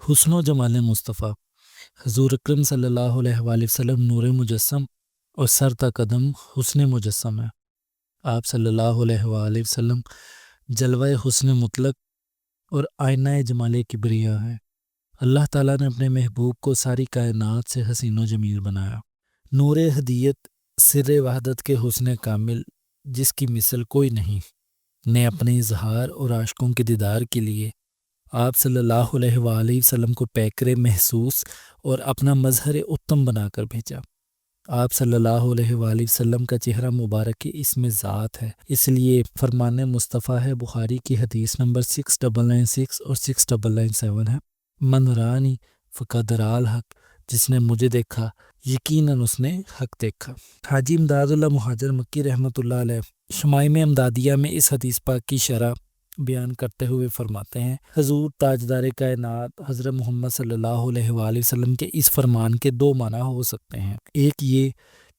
حسن و جمال مصطفیٰ۔ حضور اکرم صلی اللہ علیہ وآلہ وسلم نور مجسم اور سر تا قدم حسن مجسم ہے۔ آپ صلی اللہ علیہ وآلہ وسلم جلوہ حسن مطلق اور آئینہ جمال کبریا ہے۔ اللہ تعالیٰ نے اپنے محبوب کو ساری کائنات سے حسین و جمیل بنایا۔ نور ہدیت، سر وحدت کے حسن کامل جس کی مثل کوئی نہیں، نے اپنے اظہار اور عاشقوں کے دیدار کے لیے آپ صلی اللہ علیہ وآلہ وسلم کو پیکر محسوس اور اپنا مظہر اتم بنا کر بھیجا۔ آپ صلی اللہ علیہ وآلہ وسلم کا چہرہ مبارک اس میں ذات ہے، اس لیے فرمان مصطفیٰ ہے۔ بخاری کی حدیث نمبر 6996 اور 6997 ہے، من رانی فقد رأى الحق، جس نے مجھے دیکھا یقیناً اس نے حق دیکھا۔ حاجی امداد اللہ مہاجر مکی رحمۃ اللہ علیہ شمائم امدادیہ میں اس حدیث پاک کی شرح بیان کرتے ہوئے فرماتے ہیں، حضور تاجدار کائنات حضرت محمد صلی اللہ علیہ وآلہ وسلم کے اس فرمان کے دو معنی ہو سکتے ہیں۔ ایک یہ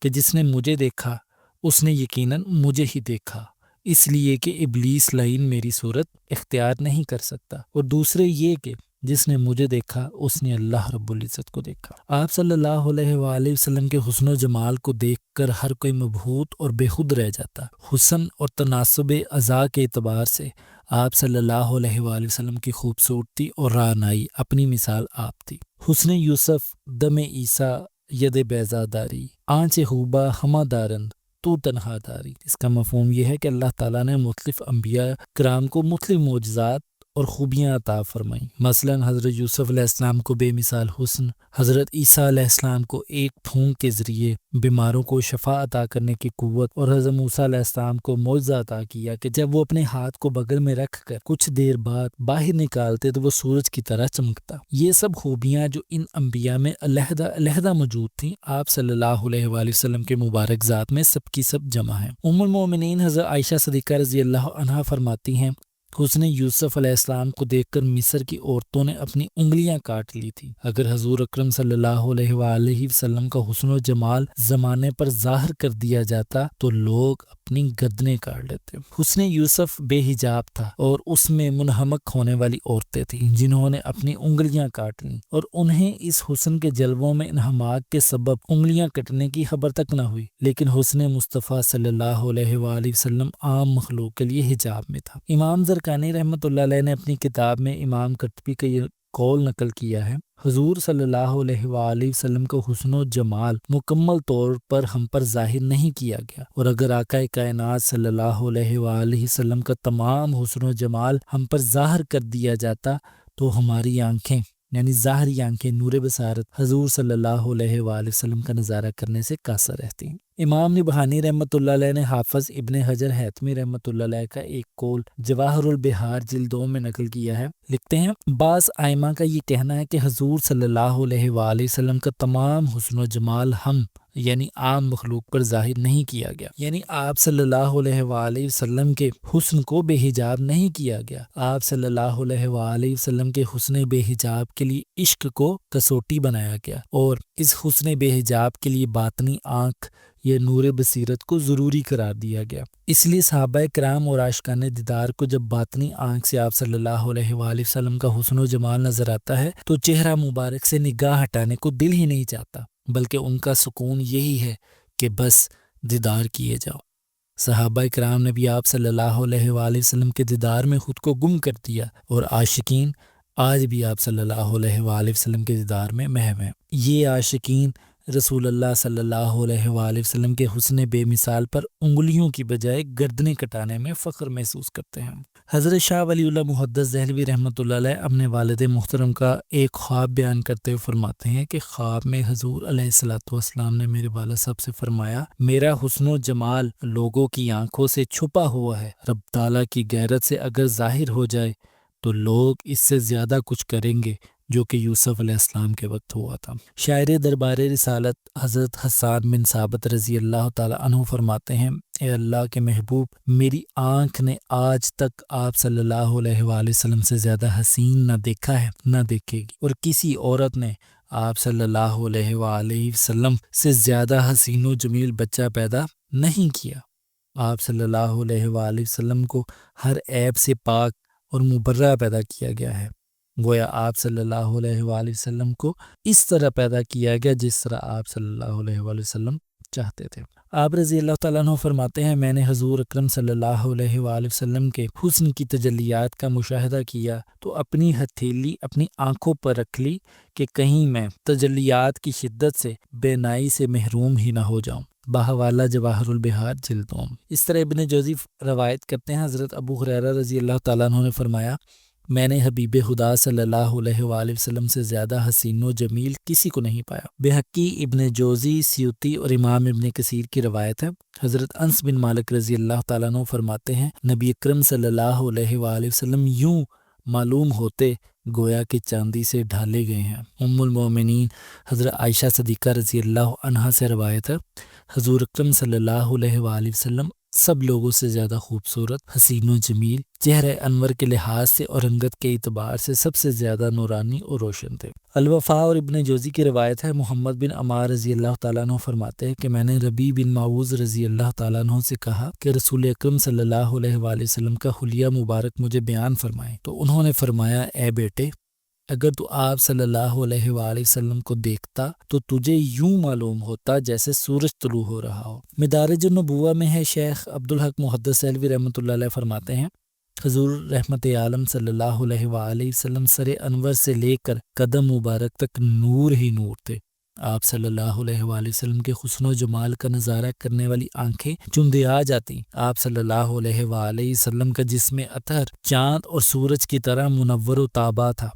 کہ جس نے مجھے دیکھا اس نے یقیناً مجھے ہی دیکھا، اس لیے کہ ابلیس لعین میری صورت اختیار نہیں کر سکتا، اور دوسرے یہ کہ جس نے مجھے دیکھا اس نے اللہ رب العزت کو دیکھا۔ آپ صلی اللہ علیہ وآلہ وسلم کے حسن و جمال کو دیکھ کر ہر کوئی مبہوت اور بے خود رہ جاتا۔ حسن اور تناسب اعضاء کے اعتبار سے آپ صلی اللہ علیہ وآلہ وسلم کی خوبصورتی اور رعنائی اپنی مثال آپ تھی۔ حسن یوسف دم عیسیٰ ید بیضا داری، آنچ خوبا ہمہ دارند تو تنہا داری۔ اس کا مفہوم یہ ہے کہ اللہ تعالیٰ نے مختلف انبیاء کرام کو مختلف معجزات اور خوبیاں عطا فرمائیں۔ مثلا حضرت یوسف علیہ السلام کو بے مثال حسن، حضرت عیسیٰ علیہ السلام کو ایک پھونک کے ذریعے بیماروں کو شفا عطا کرنے کی قوت، اور حضرت موسیٰ علیہ السلام کو معجزہ عطا کیا کہ جب وہ اپنے ہاتھ کو بغل میں رکھ کر کچھ دیر بعد باہر نکالتے تو وہ سورج کی طرح چمکتا۔ یہ سب خوبیاں جو ان انبیاء میں علیحدہ علیحدہ موجود تھیں، آپ صلی اللہ علیہ وآلہ وسلم کے مبارک ذات میں سب کی سب جمع ہیں۔ ام المومنین حضرت عائشہ صدیقہ رضی اللہ عنہا فرماتی ہیں، حسن یوسف علیہ السلام کو دیکھ کر مصر کی عورتوں نے اپنی انگلیاں کاٹ لی تھی۔ اگر حضور اکرم صلی اللہ علیہ وآلہ وسلم کا حسن و جمال زمانے پر ظاہر کر دیا جاتا تو لوگ اپنی گردنیں کاٹ لیتے۔ حسن یوسف بے حجاب تھا اور اس میں منہمک ہونے والی عورتیں تھیں جنہوں نے اپنی انگلیاں کاٹ لیں، اور انہیں اس حسن کے جلووں میں انہماک کے سبب انگلیاں کٹنے کی خبر تک نہ ہوئی، لیکن حسن مصطفیٰ صلی اللہ علیہ وآلہ وسلم عام مخلوق کے لیے حجاب میں تھا۔ امام زرقانی رحمۃ اللہ علیہ نے اپنی کتاب میں امام قرطبی کا یہ قول نقل کیا ہے، حضور صلی اللہ علیہ وآلہ وسلم کا حسن و جمال مکمل طور پر ہم پر ظاہر نہیں کیا گیا، اور اگر آقا کائنات صلی اللہ علیہ وآلہ وسلم کا تمام حسن و جمال ہم پر ظاہر کر دیا جاتا تو ہماری آنکھیں یعنی ظاہری آنکھیں نور بصارت حضور صلی اللہ علیہ وآلہ وسلم کا نظارہ کرنے سے قاصر رہتی ہیں۔ امام نبہانی رحمۃ اللہ علیہ نے حافظ ابن حجر حیثمی رحمۃ اللہ علیہ کا ایک قول جواہر البحار جلد 2 میں نقل کیا ہے۔ لکھتے ہیں، بعض ائمہ کا یہ کہنا ہے کہ حضور صلی اللہ علیہ وآلہ وسلم کا تمام حسن و جمال ہم یعنی عام مخلوق پر ظاہر نہیں کیا گیا، یعنی آپ صلی اللہ علیہ وآلہ وسلم کے حسن کو بے حجاب نہیں کیا گیا۔ آپ صلی اللہ علیہ وآلہ وسلم کے حسن بے حجاب کے لیے عشق کو کسوٹی بنایا گیا، اور اس حسن بے حجاب کے لیے باطنی آنکھ یہ نور بصیرت کو ضروری قرار دیا گیا۔ اس لیے صحابہ کرام اور عاشقان دیدار کو جب باطنی آنکھ سے آپ صلی اللہ علیہ وآلہ وسلم کا حسن و جمال نظر آتا ہے تو چہرہ مبارک سے نگاہ ہٹانے کو دل ہی نہیں چاہتا، بلکہ ان کا سکون یہی ہے کہ بس دیدار کیے جاؤ۔ صحابہ کرام نے بھی آپ صلی اللہ علیہ وآلہ وسلم کے دیدار میں خود کو گم کر دیا، اور عاشقین آج بھی آپ صلی اللہ علیہ وآلہ وسلم کے دیدار میں محو ہیں۔ یہ عاشقین رسول اللہ صلی اللہ علیہ وآلہ وسلم کے حسن بے مثال پر انگلیوں کی بجائے گردنیں کٹانے میں فخر محسوس کرتے ہیں۔ حضرت شاہ ولی اللہ محدث دہلوی رحمۃ اللہ علیہ اپنے والد محترم کا ایک خواب بیان کرتے ہوئے فرماتے ہیں کہ خواب میں حضور علیہ الصلوۃ والسلام نے میرے والد صاحب سے فرمایا، میرا حسن و جمال لوگوں کی آنکھوں سے چھپا ہوا ہے، رب تعالیٰ کی غیرت سے اگر ظاہر ہو جائے تو لوگ اس سے زیادہ کچھ کریں گے جو کہ یوسف علیہ السلام کے وقت ہوا تھا۔ شاعر دربار رسالت حضرت حسان بن ثابت رضی اللہ تعالیٰ عنہ فرماتے ہیں، اے اللہ کے محبوب، میری آنکھ نے آج تک آپ صلی اللہ علیہ وآلہ وسلم سے زیادہ حسین نہ دیکھا ہے نہ دیکھے گی، اور کسی عورت نے آپ صلی اللہ علیہ وآلہ وسلم سے زیادہ حسین و جمیل بچہ پیدا نہیں کیا۔ آپ صلی اللہ علیہ وآلہ وسلم کو ہر عیب سے پاک اور مبرہ پیدا کیا گیا ہے۔ گویا آپ صلی اللہ علیہ وآلہ وسلم کو اس طرح پیدا کیا گیا جس طرح آپ صلی اللہ علیہ وآلہ وسلم چاہتے تھے۔ آپ رضی اللہ تعالیٰ عنہ فرماتے ہیں، میں نے حضور اکرم صلی اللہ علیہ وآلہ وسلم کے حسن کی تجلیات کا مشاہدہ کیا تو اپنی ہتھیلی اپنی آنکھوں پر رکھ لی کہ کہیں میں تجلیات کی شدت سے بینائی سے محروم ہی نہ ہو جاؤں۔ بہوالا جواہر البحار جلد دوم۔ اس طرح ابن جوزی روایت کرتے ہیں، حضرت ابو ہریرہ رضی اللہ تعالیٰ عنہ نے فرمایا، میں نے حبیب خدا صلی اللہ علیہ وآلہ وسلم سے زیادہ حسین و جمیل کسی کو نہیں پایا۔ بحقی، ابن جوزی، سیوطی اور امام ابن کثیر کی روایت ہے، حضرت انس بن مالک رضی اللہ تعالیٰ عنہ فرماتے ہیں، نبی اکرم صلی اللہ علیہ وآلہ وسلم یوں معلوم ہوتے گویا کہ چاندی سے ڈھالے گئے ہیں۔ ام المومنین حضرت عائشہ صدیقہ رضی اللہ عنہا سے روایت ہے، حضور اکرم صلی اللہ علیہ وآلہ وسلم سب لوگوں سے زیادہ خوبصورت، حسین و جمیل، چہرہ انور کے لحاظ سے اور رنگت کے اعتبار سے سب سے زیادہ نورانی اور روشن تھے۔ الوفا اور ابن جوزی کی روایت ہے، محمد بن عمار رضی اللہ تعالیٰ عنہ فرماتے ہیں کہ میں نے ربیع بن معوذ رضی اللہ تعالیٰ عنہ سے کہا کہ رسول اکرم صلی اللہ علیہ وآلہ وسلم کا حلیہ مبارک مجھے بیان فرمائیں، تو انہوں نے فرمایا، اے بیٹے، اگر تو آپ صلی اللہ علیہ وآلہ وسلم کو دیکھتا تو تجھے یوں معلوم ہوتا جیسے سورج طلوع ہو رہا ہو۔ مدارج النبوہ میں ہے، شیخ عبدالحق محدث دہلوی رحمۃ اللہ علیہ فرماتے ہیں، حضور رحمت عالم صلی اللہ علیہ وآلہ وسلم سر انور سے لے کر قدم مبارک تک نور ہی نور تھے۔ آپ صلی اللہ علیہ وآلہ وسلم کے حسن و جمال کا نظارہ کرنے والی آنکھیں چندیا جاتی۔ آپ صلی اللہ علیہ وآلہ وسلم کا جسم اطہر چاند اور سورج کی طرح منور و تابع تھا۔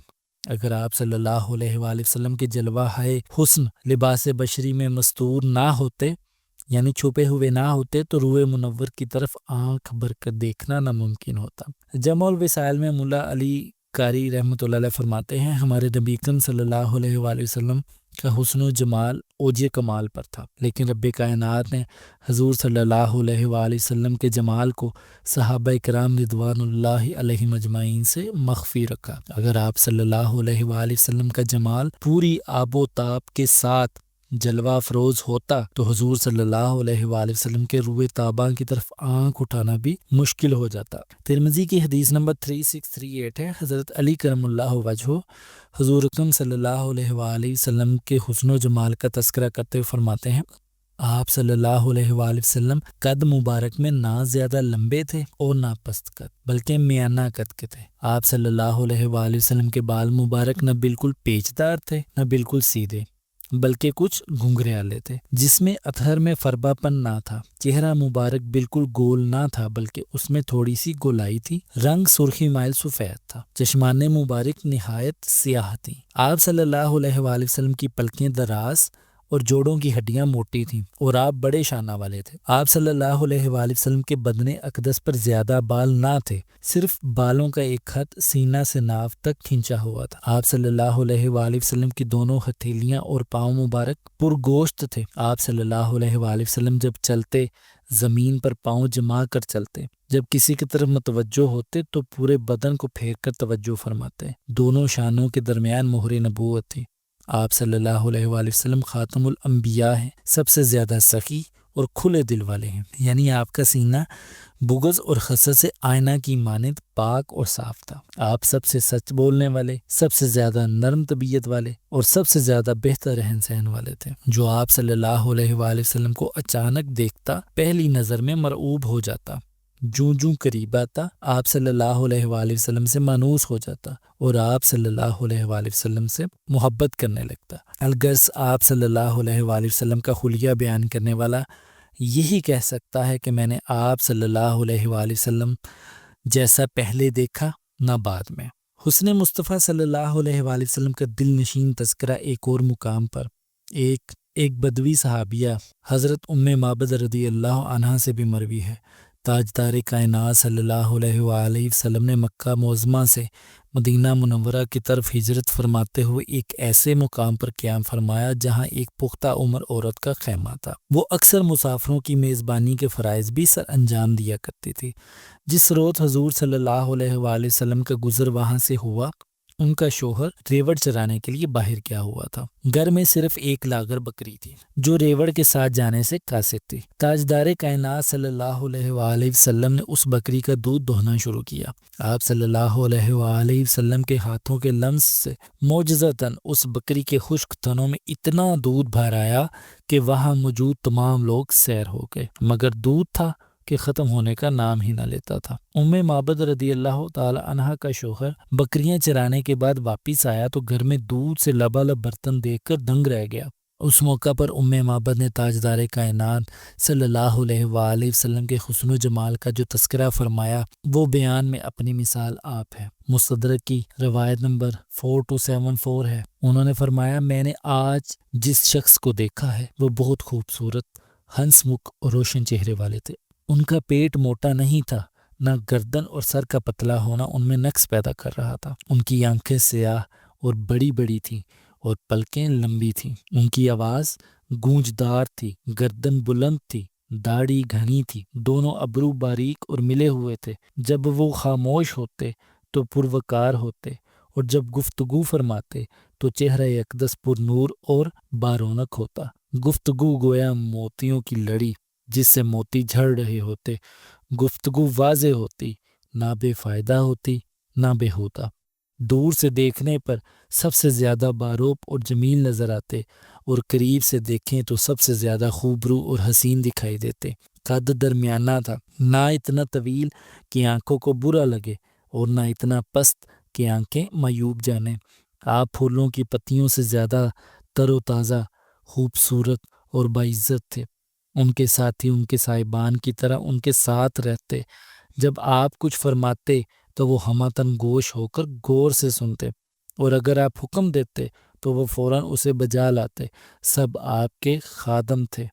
اگر آپ صلی اللہ علیہ وآلہ وسلم کے جلوہ ہے حسن لباس بشری میں مستور نہ ہوتے، یعنی چھپے ہوئے نہ ہوتے، تو روح منور کی طرف آنکھ بھر کر دیکھنا ناممکن ہوتا۔ جمع الوسائل میں ملا علی قاری رحمۃ اللہ علیہ فرماتے ہیں، ہمارے نبی اکرم صلی اللہ علیہ وآلہ وسلم کا حسن و جمال اوج کمال پر تھا، لیکن رب کائنات نے حضور صلی اللہ علیہ وآلہ وسلم کے جمال کو صحابہ کرام رضوان اللہ علیہم اجمعین سے مخفی رکھا۔ اگر آپ صلی اللہ علیہ وآلہ وسلم کا جمال پوری آب و تاب کے ساتھ جلوہ افروز ہوتا تو حضور صلی اللہ علیہ وآلہ وسلم کے روح تاباں کی طرف آنکھ اٹھانا بھی مشکل ہو جاتا۔ ترمذی کی حدیث نمبر 3638 ہے، حضرت علی کرم اللہ وجہہ حضور اکرم صلی اللہ علیہ وآلہ وسلم کے حسن و جمال کا تذکرہ کرتے ہوئے فرماتے ہیں، آپ صلی اللہ علیہ وآلہ وسلم قد مبارک میں نہ زیادہ لمبے تھے اور نہ پست قد، بلکہ میانہ قد کے تھے۔ آپ صلی اللہ علیہ وآلہ وسلم کے بال مبارک نہ بالکل پیچدار تھے نہ بالکل سیدھے، بلکہ کچھ گھنگریالے تھے، جس میں اطہر میں فربا پن نہ تھا۔ چہرہ مبارک بالکل گول نہ تھا، بلکہ اس میں تھوڑی سی گولائی تھی۔ رنگ سرخی مائل سفید تھا۔ چشمان مبارک نہایت سیاہ تھیں۔ آپ صلی اللہ علیہ وآلہ وسلم کی پلکیں دراز اور جوڑوں کی ہڈیاں موٹی تھیں، اور آپ بڑے شانہ والے تھے۔ آپ صلی اللہ علیہ وآلہ وسلم کے بدن اقدس پر زیادہ بال نہ تھے، صرف بالوں کا ایک خط سینہ سے ناف تک کھینچا ہوا تھا۔ آپ صلی اللہ علیہ وآلہ وسلم کی دونوں ہتھیلیاں اور پاؤں مبارک پرگوشت تھے۔ آپ صلی اللہ علیہ وآلہ وسلم جب چلتے زمین پر پاؤں جما کر چلتے، جب کسی کی طرف متوجہ ہوتے تو پورے بدن کو پھیر کر توجہ فرماتے۔ دونوں شانوں کے درمیان مہر نبوت تھی۔ آپ صلی اللہ علیہ وآلہ وسلم خاتم الانبیاء ہیں، سب سے زیادہ سخی اور کھلے دل والے ہیں، یعنی آپ کا سینہ بغض اور حسد سے آئینہ کی مانند پاک اور صاف تھا۔ آپ سب سے سچ بولنے والے، سب سے زیادہ نرم طبیعت والے اور سب سے زیادہ بہتر رہن سہن والے تھے۔ جو آپ صلی اللہ علیہ وآلہ وسلم کو اچانک دیکھتا پہلی نظر میں مرعوب ہو جاتا، جوں جوں قریب آتا آپ صلی اللہ علیہ وآلہ وسلم سے مانوس ہو جاتا اور آپ صلی اللہ علیہ وآلہ وسلم سے محبت کرنے لگتا۔ الغرض آپ صلی اللہ علیہ وآلہ وسلم کا حلیہ بیان کرنے والا یہی کہہ سکتا ہے کہ میں نے آپ صلی اللہ علیہ وآلہ وسلم جیسا پہلے دیکھا نہ بعد میں۔ حسن مصطفیٰ صلی اللہ علیہ وآلہ وسلم کا دل نشین تذکرہ ایک اور مقام پر ایک بدوی صحابیہ حضرت ام معبد رضی اللہ عنہا سے بھی مروی ہے۔ تاجدار کائنات صلی اللہ علیہ وآلہ وسلم نے مکہ معظمہ سے مدینہ منورہ کی طرف ہجرت فرماتے ہوئے ایک ایسے مقام پر قیام فرمایا جہاں ایک پختہ عمر عورت کا خیمہ تھا۔ وہ اکثر مسافروں کی میزبانی کے فرائض بھی سر انجام دیا کرتی تھی۔ جس روز حضور صلی اللہ علیہ وآلہ وسلم کا گزر وہاں سے ہوا، ان کا شوہر ریوڑ چرانے کے لیے باہر گیا ہوا تھا۔ گھر میں صرف ایک لاغر بکری تھی جو ریوڑ کے ساتھ جانے سے قاصر تھی۔ تاجدار کائنات صلی اللہ علیہ وآلہ وسلم نے اس بکری کا دودھ دوہنا شروع کیا۔ آپ صلی اللہ علیہ وآلہ وسلم کے ہاتھوں کے لمس سے معجزتاً اس بکری کے خشک تھنوں میں اتنا دودھ بھر آیا کہ وہاں موجود تمام لوگ سیر ہو گئے، مگر دودھ تھا کہ ختم ہونے کا نام ہی نہ لیتا تھا۔ معبد رضی اللہ تعالی عنہ کا شوہر بکریاں چرانے کے بعد واپس آیا تو گھر میں دودھ سے لبالب برتن دیکھ کر دنگ رہ گیا۔ اس موقع پر معبد نے تاجدار کائنات صلی اللہ علیہ وآلہ وسلم کے حسن و جمال کا جو تذکرہ فرمایا وہ بیان میں اپنی مثال آپ ہے۔ مستدرک کی روایت نمبر 4274 ہے۔ انہوں نے فرمایا، میں نے آج جس شخص کو دیکھا ہے وہ بہت خوبصورت، ہنس مکھ اور روشن چہرے والے تھے۔ ان کا پیٹ موٹا نہیں تھا، نہ گردن اور سر کا پتلا ہونا ان میں نقص پیدا کر رہا تھا۔ ان کی آنکھیں سیاہ اور بڑی بڑی تھیں اور پلکیں لمبی تھیں۔ ان کی آواز گونجدار تھی، گردن بلند تھی، داڑھی گھنی تھی، دونوں ابرو باریک اور ملے ہوئے تھے۔ جب وہ خاموش ہوتے تو پروقار ہوتے اور جب گفتگو فرماتے تو چہرہ اقدس پر نور اور بارونق ہوتا۔ گفتگو گویا موتیوں کی لڑی جس سے موتی جھڑ رہے ہوتے۔ گفتگو واضح ہوتی، نہ بے فائدہ ہوتی، نہ بیہودہ۔ دور سے دیکھنے پر سب سے زیادہ باروب اور جمیل نظر آتے اور قریب سے دیکھیں تو سب سے زیادہ خوبرو اور حسین دکھائی دیتے۔ قد درمیانہ تھا، نہ اتنا طویل کہ آنکھوں کو برا لگے اور نہ اتنا پست کہ آنکھیں معیوب جانیں۔ آپ پھولوں کی پتیوں سے زیادہ تر و تازہ، خوبصورت اور باعزت تھے۔ ان کے ساتھی ان کے صاحبان کی طرح ان کے ساتھ رہتے۔ جب آپ کچھ فرماتے تو وہ ہمتاً گوش ہو کر غور سے سنتے، اور اگر آپ حکم دیتے تو وہ فوراً اسے بجا لاتے۔ سب آپ کے خادم تھے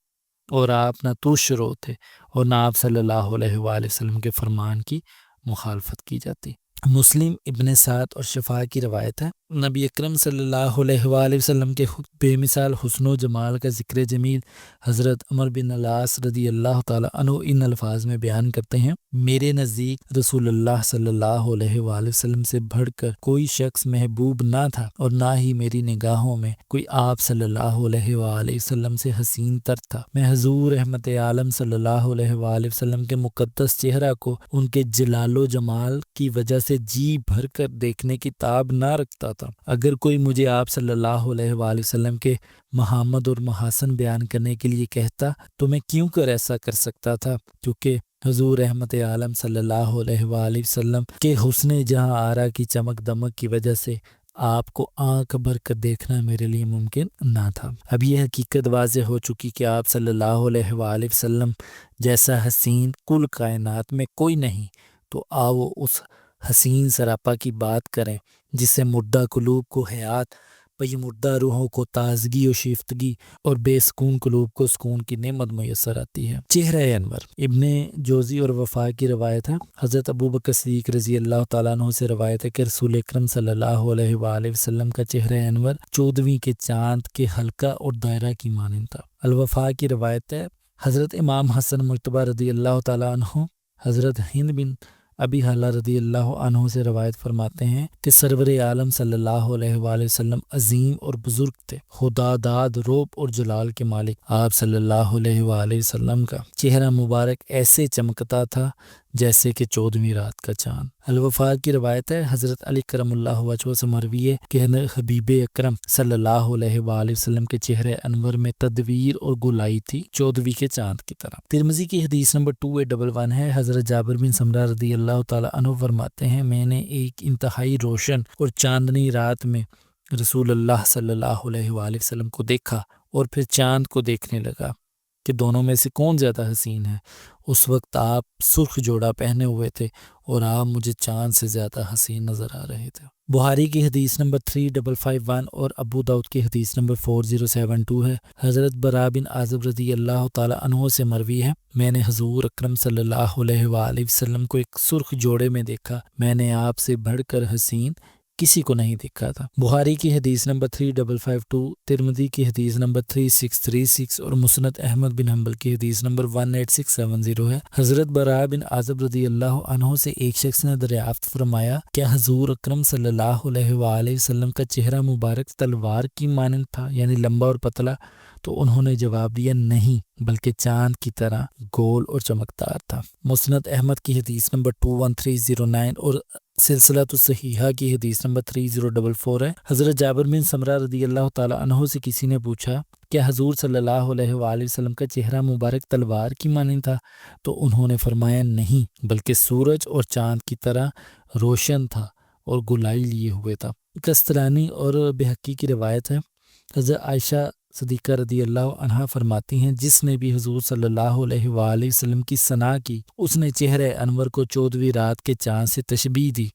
اور آپ نہ توش رو تھے اور نہ آپ صلی اللہ علیہ وآلہ وسلم کے فرمان کی مخالفت کی جاتی۔ مسلم ابن سعد اور شفاء کی روایت ہے، نبی اکرم صلی اللہ علیہ وآلہ وسلم کے بے مثال حسن و جمال کا ذکر جمیل حضرت عمر بن العاص رضی اللہ تعالی عنہ ان الفاظ میں بیان کرتے ہیں، میرے نزدیک رسول اللہ صلی اللہ علیہ وآلہ وسلم سے بڑھ کر کوئی شخص محبوب نہ تھا اور نہ ہی میری نگاہوں میں کوئی آپ صلی اللہ علیہ وآلہ وسلم سے حسین تر تھا۔ میں حضور رحمت عالم صلی اللہ علیہ وآلہ وسلم کے مقدس چہرہ کو ان کے جلال و جمال کی وجہ سے جی بھر کر دیکھنے کی تاب نہ رکھتا تھا۔ اگر کوئی مجھے آپ صلی اللہ علیہ وآلہ وسلم کے محمد اور محاسن بیان کرنے کے لیے کہتا تو میں کیوں کر ایسا کر سکتا تھا، کیونکہ حضور رحمت عالم صلی اللہ علیہ وآلہ وسلم کے حسن جہاں آرا کی چمک دمک کی وجہ سے آپ کو آنکھ بھر کر دیکھنا میرے لیے ممکن نہ تھا۔ اب یہ حقیقت واضح ہو چکی کہ آپ صلی اللہ علیہ وآلہ وسلم جیسا حسین کل کائنات میں کوئی نہیں، تو آؤ اس حسین سراپا کی بات کریں جس سے مردہ قلوب کو حیات، پیمردہ روحوں کو تازگی و شیفتگی اور بے سکون قلوب کو سکون کی نعمت میسر آتی ہے۔ چہرہ انور ابن جوزی اور وفا کی روایت ہے، حضرت ابوبکر صدیق رضی اللہ تعالیٰ عنہ سے روایت ہے کہ رسول اکرم صلی اللہ علیہ وآلہ وسلم کا چہرہ انور 14ویں کے چاند کے حلقہ اور دائرہ کی مانند تھا۔ الوفا کی روایت ہے، حضرت امام حسن مجتبی رضی اللہ تعالیٰ عنہ حضرت ہند بن ابی حالہ رضی اللہ عنہ سے روایت فرماتے ہیں کہ سرور عالم صلی اللہ علیہ وآلہ وسلم عظیم اور بزرگ تھے، خدا داد، روب اور جلال کے مالک۔ آپ صلی اللہ علیہ وآلہ وسلم کا چہرہ مبارک ایسے چمکتا تھا جیسے کہ 14ویں رات کا چاند۔ الوفا کی روایت ہے، حضرت علی کرم اللہ وجہہ سے مروی ہے کہ حبیب اکرم صلی اللہ علیہ وآلہ وسلم کے چہرے انور میں تدویر اور گلائی تھی 14ویں کے چاند کی طرح۔ ترمذی کی حدیث نمبر 2811 ہے، حضرت جابر بن سمرہ رضی اللہ تعالی عنہ فرماتے ہیں، میں نے ایک انتہائی روشن اور چاندنی رات میں رسول اللہ صلی اللہ علیہ وآلہ وسلم کو دیکھا اور پھر چاند کو دیکھنے لگا کہ دونوں میں سے کون زیادہ حسین ہے۔ اس وقت آپ سرخ جوڑا پہنے ہوئے تھے اور آپ مجھے چاند سے زیادہ حسین نظر آ رہے تھے۔ بخاری کی حدیث نمبر 3551 اور ابو داؤد کی حدیث نمبر 4072 ہے، حضرت براء بن عازب رضی اللہ تعالی عنہ سے مروی ہے، میں نے حضور اکرم صلی اللہ علیہ وآلہ وسلم کو ایک سرخ جوڑے میں دیکھا، میں نے آپ سے بڑھ کر حسین کسی کو نہیں دکھا تھا۔ بخاری کی حدیث نمبر 3552، ترمذی کی حدیث نمبر 3636 اور مسند احمد بن حنبل کی حدیث نمبر 18670 ہے۔ حضرت براء بن عازب رضی اللہ عنہ سے ایک شخص نے دریافت فرمایا کیا حضور اکرم صلی اللہ علیہ وآلہ وسلم کا چہرہ مبارک تلوار کی مانند تھا، یعنی لمبا اور پتلا؟ تو انہوں نے جواب دیا نہیں، بلکہ چاند کی طرح گول اور چمکدار تھا۔ مسند احمد کی حدیث نمبر 21309 اور سلسلۃ الصحیحہ کی حدیث نمبر 3044 ہے۔ حضرت جابر بن سمرہ رضی اللہ تعالی عنہ سے کسی نے پوچھا کہ حضور صلی اللہ علیہ وآلہ وسلم کا چہرہ مبارک تلوار کی مانند تھا؟ تو انہوں نے فرمایا نہیں، بلکہ سورج اور چاند کی طرح روشن تھا اور گلائی لیے ہوئے تھا۔ کسترانی اور بہقی کی روایت ہے، حضرت عائشہ صدیقہ رضی اللہ عنہا فرماتی ہیں جس نے بھی حضور صلی اللہ علیہ وآلہ وسلم کی ثنا کی اس نے چہرہ انور کو 14ویں رات کے چاند سے تشبیہ دی،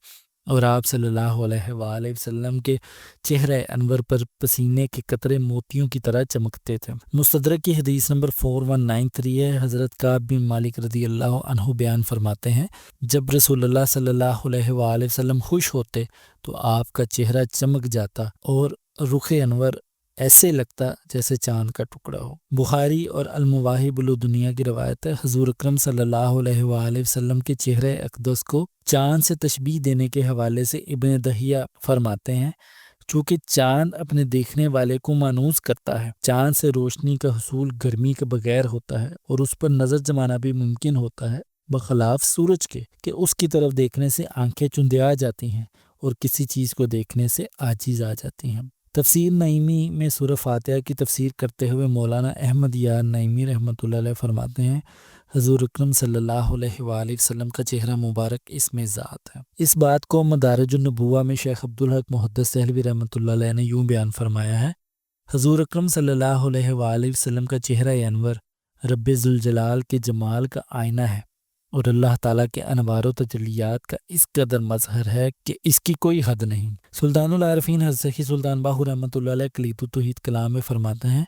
اور آپ صلی اللہ علیہ وآلہ وسلم کے چہرہ انور پر پسینے کے قطرے موتیوں کی طرح چمکتے تھے۔ مستدرک کی حدیث نمبر 4193 ہے۔ حضرت کعب بن مالک رضی اللہ عنہ بیان فرماتے ہیں جب رسول اللہ صلی اللہ علیہ وآلہ وسلم خوش ہوتے تو آپ کا چہرہ چمک جاتا اور رخ انور ایسے لگتا جیسے چاند کا ٹکڑا ہو۔ بخاری اور المواہب الدنیا کی روایت ہے، حضور اکرم صلی اللہ علیہ وآلہ وسلم کے چہرہ اقدس کو چاند سے تشبیہ دینے کے حوالے سے ابن دہیہ فرماتے ہیں چونکہ چاند اپنے دیکھنے والے کو مانوس کرتا ہے، چاند سے روشنی کا حصول گرمی کے بغیر ہوتا ہے اور اس پر نظر جمانا بھی ممکن ہوتا ہے، بخلاف سورج کے کہ اس کی طرف دیکھنے سے آنکھیں چندیا جاتی ہیں اور کسی چیز کو دیکھنے سے عاجز آ جاتی ہیں۔ تفسیر نعیمی میں سورہ فاتحہ کی تفسیر کرتے ہوئے مولانا احمد یار نعیمی رحمۃ اللہ علیہ فرماتے ہیں حضور اکرم صلی اللہ علیہ وآلہ وسلم کا چہرہ مبارک اس میں ذات ہے۔ اس بات کو مدارج النبوہ میں شیخ عبدالحق محدث دہلوی رحمۃ اللہ علیہ نے یوں بیان فرمایا ہے، حضور اکرم صلی اللہ علیہ وآلہ وسلم کا چہرہ انور رب ذوالجلال کے جمال کا آئینہ ہے اور اللہ تعالیٰ کے انوار و تجلیات کا اس قدر مظہر ہے کہ اس کی کوئی حد نہیں۔ سلطان العارفین حضرت سخی سلطان باہو رحمۃ اللہ علیہ کلیت التوحید کلام میں فرماتے ہیں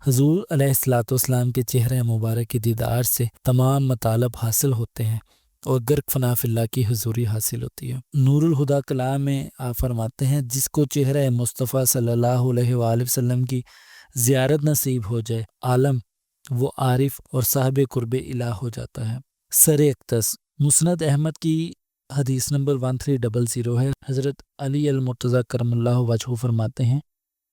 حضور علیہ الصلوۃ والسلام کے چہرہ مبارک کے دیدار سے تمام مطالب حاصل ہوتے ہیں اور غرق فنا فی اللہ کی حضوری حاصل ہوتی ہے۔ نور الہدیٰ کلام میں آپ فرماتے ہیں جس کو چہرہ مصطفیٰ صلی اللہ علیہ وآلہ وسلم کی زیارت نصیب ہو جائے عالم وہ عارف اور صاحب قرب الہ ہو جاتا ہے۔ سر اقدس مسند احمد کی حدیث نمبر 1300 ہے۔ حضرت علی المرتضیٰ کرم اللہ وجہہ فرماتے ہیں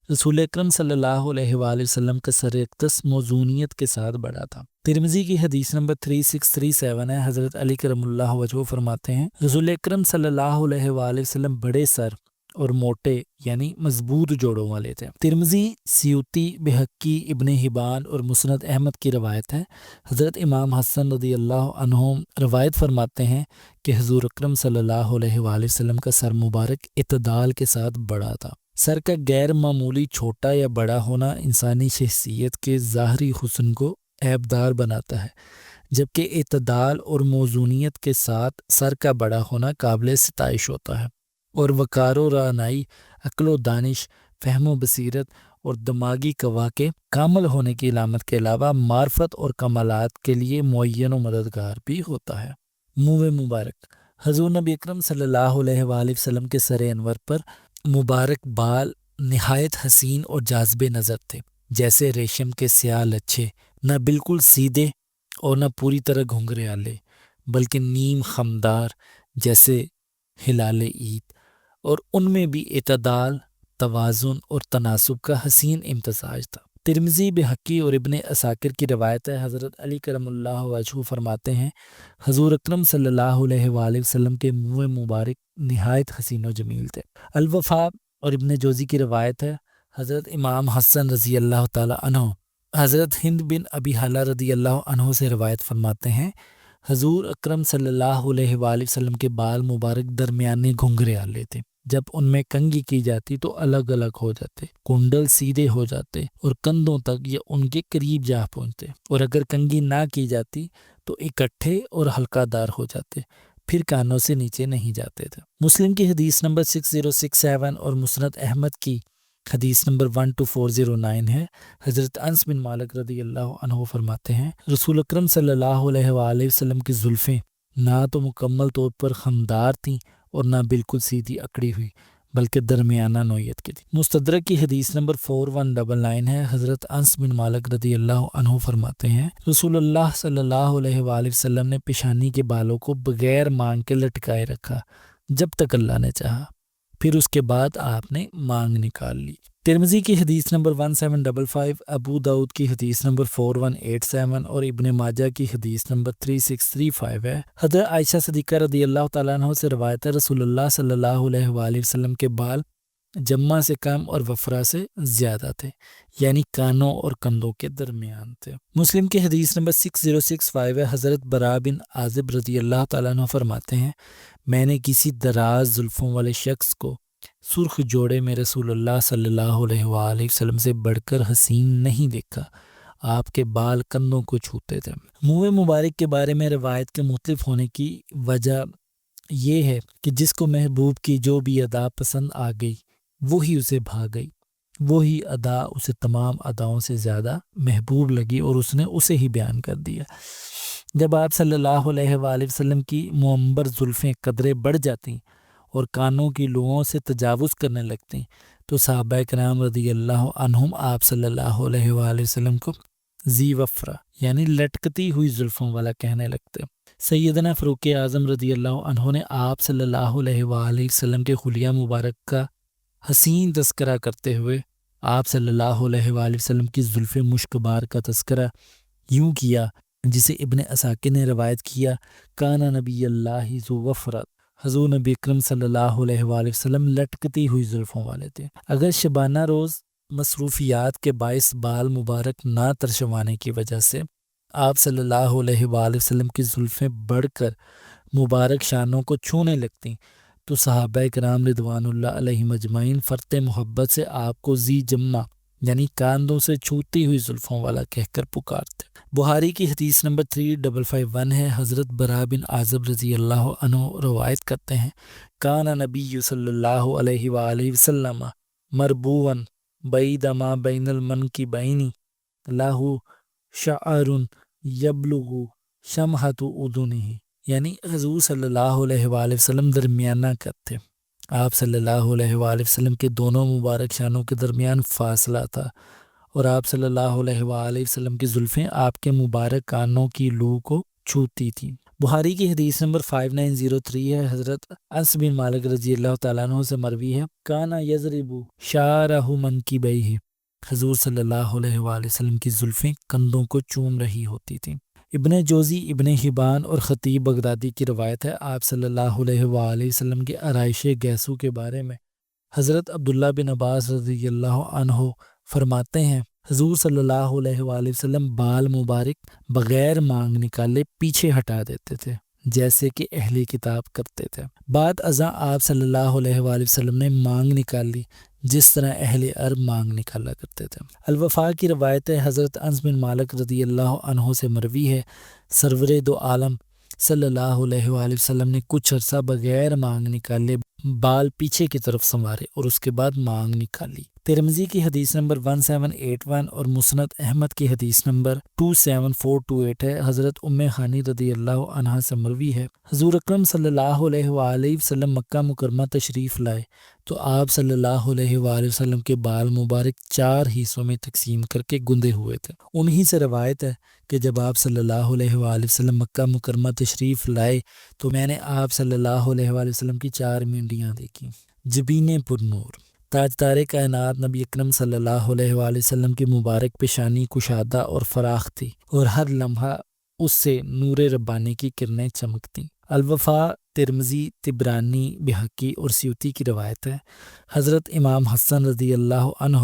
رسول اکرم صلی اللہ علیہ وآلہ وسلم کا سر اقدس موزونیت کے ساتھ بڑا تھا۔ ترمذی کی حدیث نمبر 3637 ہے۔ حضرت علی کرم اللہ وجہہ فرماتے ہیں رسول اکرم صلی اللہ علیہ وآلہ وسلم بڑے سر اور موٹے یعنی مضبوط جوڑوں والے تھے۔ ترمذی، سیوطی، بہقی، ابن حبان اور مسند احمد کی روایت ہے۔ حضرت امام حسن رضی اللہ عنہ روایت فرماتے ہیں کہ حضور اکرم صلی اللہ علیہ وآلہ وسلم کا سر مبارک اعتدال کے ساتھ بڑا تھا۔ سر کا غیر معمولی چھوٹا یا بڑا ہونا انسانی شخصیت کے ظاہری حسن کو عیبدار بناتا ہے، جبکہ اعتدال اور موزونیت کے ساتھ سر کا بڑا ہونا قابل ستائش ہوتا ہے اور وقار و رعنائی، عقل و دانش، فہم و بصیرت اور دماغی قوا کے کامل ہونے کی علامت کے علاوہ معرفت اور کمالات کے لیے معین و مددگار بھی ہوتا ہے۔ منہ مبارک حضور نبی اکرم صلی اللہ علیہ وآلہ وسلم کے سر انور پر مبارک بال نہایت حسین اور جاذب نظر تھے، جیسے ریشم کے سیاہ لچھے، نہ بالکل سیدھے اور نہ پوری طرح گھنگرے آلے، بلکہ نیم خمدار جیسے ہلال عید، اور ان میں بھی اعتدال، توازن اور تناسب کا حسین امتزاج تھا۔ ترمذی، بہقی اور ابن عساکر کی روایت ہے۔ حضرت علی کرم اللہ وجہہ فرماتے ہیں حضور اکرم صلی اللہ علیہ وآلہ وسلم کے منہ مبارک نہایت حسین و جمیل تھے۔ الوفا اور ابن جوزی کی روایت ہے۔ حضرت امام حسن رضی اللہ تعالی عنہ حضرت ہند بن ابی حالہ رضی اللہ عنہ سے روایت فرماتے ہیں حضور اکرم صلی اللہ علیہ وآلہ وسلم کے بال مبارک درمیانے گھنگرے آلے تھے، جب ان میں کنگھی کی جاتی تو الگ الگ ہو جاتے، کنڈل سیدھے ہو جاتے اور کندھوں تک یا ان کے قریب جا پہنچتے، اور اگر کنگھی نہ کی جاتی تو اکٹھے اور حلقہ دار ہو جاتے، پھر کانوں سے نیچے نہیں جاتے تھے۔ مسلم کی حدیث نمبر 6067 اور مسند احمد کی حدیث نمبر 12409 ہے۔ حضرت انس بن مالک رضی اللہ عنہ فرماتے ہیں رسول اکرم صلی اللہ علیہ وآلہ وسلم کی زلفیں نہ تو مکمل طور پر خمدار تھیں اور نہ بالکل سیدھی اکڑی ہوئی، بلکہ درمیانہ نوعیت کی تھی۔ مستدرک کی حدیث نمبر 4199 ہے، حضرت انس بن مالک رضی اللہ عنہ فرماتے ہیں رسول اللہ صلی اللہ علیہ وآلہ وسلم نے پیشانی کے بالوں کو بغیر مانگ کے لٹکائے رکھا جب تک اللہ نے چاہا، پھر اس کے بعد آپ نے مانگ نکال لی۔ ترمذی کی حدیث نمبر 1755، ابو داؤد کی حدیث نمبر 4187 اور ابن ماجہ کی حدیث نمبر 3635 ہے۔ حضرت عائشہ صدیقہ رضی اللہ تعالیٰ عنہ سے روایت ہے رسول اللہ صلی اللہ علیہ وآلہ وسلم کے بال جمع سے کم اور وفرا سے زیادہ تھے، یعنی کانوں اور کندھوں کے درمیان تھے۔ مسلم کی حدیث نمبر 6065 ہے، حضرت براء بن عازب رضی اللہ تعالیٰ عنہ فرماتے ہیں میں نے کسی دراز زلفوں والے شخص کو سرخ جوڑے میں رسول اللہ صلی اللہ علیہ وآلہ وسلم سے بڑھ کر حسین نہیں دیکھا، آپ کے بال کندھوں کو چھوتے تھے۔ منہ مبارک کے بارے میں روایت کے مختلف ہونے کی وجہ یہ ہے کہ جس کو محبوب کی جو بھی ادا پسند آ گئی وہی اسے بھا گئی، وہی ادا اسے تمام اداؤں سے زیادہ محبوب لگی اور اس نے اسے ہی بیان کر دیا۔ جب آپ صلی اللہ علیہ وآلہ وسلم کی معمر زلفیں قدرے بڑھ جاتی اور کانوں کی لوؤں سے تجاوز کرنے لگتی تو صحابہ کرام رضی اللہ عنہم آپ صلی اللہ علیہ وآلہ وسلم کو ذی وفرا یعنی لٹکتی ہوئی زلفوں والا کہنے لگتے۔ سیدنا فاروق اعظم رضی اللہ عنہ نے آپ صلی اللہ علیہ وآلہ وسلم کے خلیہ مبارک کا حسین تذکرہ کرتے ہوئے آپ صلی اللہ علیہ وآلہ وسلم کی زلف مشک بار کا تذکرہ یوں کیا جسے ابن اساکر نے روایت کیا کانا نبی اللہ ذو وفرت، حضور نبی اکرم صلی اللہ علیہ وآلہ وسلم لٹکتی ہوئی زلفوں والے تھے۔ اگر شبانہ روز مصروفیات کے باعث بال مبارک نہ ترشوانے کی وجہ سے آپ صلی اللہ علیہ وآلہ وسلم کی زلفیں بڑھ کر مبارک شانوں کو چھونے لگتیں تو صحابہ کرام رضوان اللہ علیہم اجمعین فرط محبت سے آپ کو ذی جمع یعنی کاندھوں سے چھوتی ہوئی زلفوں والا کہہ کر پکارتے۔ بخاری کی حدیث نمبر 3551 ہے، حضرت براء بن عازب رضی اللہ عنہ روایت کرتے ہیں کان نبی صلی اللہ علیہ وآلہ وسلم مربوعاً بعید ما بین المنکبین لہ شعر یبلغ شمہۃ اذنہ، یعنی حضور صلی اللہ علیہ وآلہ وسلم درمیانہ قد تھے، آپ صلی اللہ علیہ وآلہ وسلم کے دونوں مبارک شانوں کے درمیان فاصلہ تھا اور آپ صلی اللہ علیہ وآلہ وسلم کی زلفیں آپ کے مبارک کانوں کی لو کو چھوتی تھیں۔ بخاری کی حدیث نمبر 5903 ہے، حضرت انس بن مالک رضی اللہ تعالیٰ عنہ سے مروی ہے کانا یضرب شعرہ منکبیہ، حضور صلی اللہ علیہ وآلہ وسلم کی زلفیں کندھوں کو چوم رہی ہوتی تھیں۔ ابن جوزی، ابن حبان اور خطیب بغدادی کی روایت ہے آپ صلی اللہ علیہ وآلہ وسلم کے آرائش گیسو کے بارے میں حضرت عبداللہ بن عباس رضی اللہ عنہ فرماتے ہیں حضور صلی اللہ علیہ وآلہ وسلم بال مبارک بغیر مانگ نکالے پیچھے ہٹا دیتے تھے جیسے کہ اہل کتاب کرتے تھے۔ بعد ازاں آپ صلی اللہ علیہ وآلہ وسلم نے مانگ نکال لی جس طرح اہل عرب مانگ نکالا کرتے تھے۔ الوفا کی روایت ہے، حضرت انس بن مالک رضی اللہ عنہ سے مروی ہے سرور دو عالم صلی اللہ علیہ وآلہ وسلم نے کچھ عرصہ بغیر مانگ نکالے بال پیچھے کی طرف سنوارے اور اس کے بعد مانگ نکالی۔ ترمذی کی حدیث نمبر 1781 اور مسند احمد کی حدیث نمبر 27428 ہے، حضرت ام ہانی رضی اللہ عنہا سے مروی ہے حضور اکرم صلی اللہ علیہ وآلہ وسلم مکہ مکرمہ تشریف لائے تو آپ صلی اللہ علیہ وآلہ وسلم کے بال مبارک 4 حصوں میں تقسیم کر کے گندے ہوئے تھے۔ انہی سے روایت ہے کہ جب آپ صلی اللہ علیہ وآلہ وسلم مکہ مکرمہ تشریف لائے تو میں نے آپ صلی اللہ علیہ وآلہ وسلم کی 4 مینڈیاں دیکھیں، جبین پر نور، تاجدار کائنات نبی اکرم صلی اللہ علیہ وآلہ وسلم کی مبارک پیشانی کشادہ اور فراخ تھی اور ہر لمحہ اس سے نور ربانی کی کرنیں چمکتیں۔ الوفا، ترمذی، طبرانی، بہقی اور سیوطی کی روایت ہے، حضرت امام حسن رضی اللہ عنہ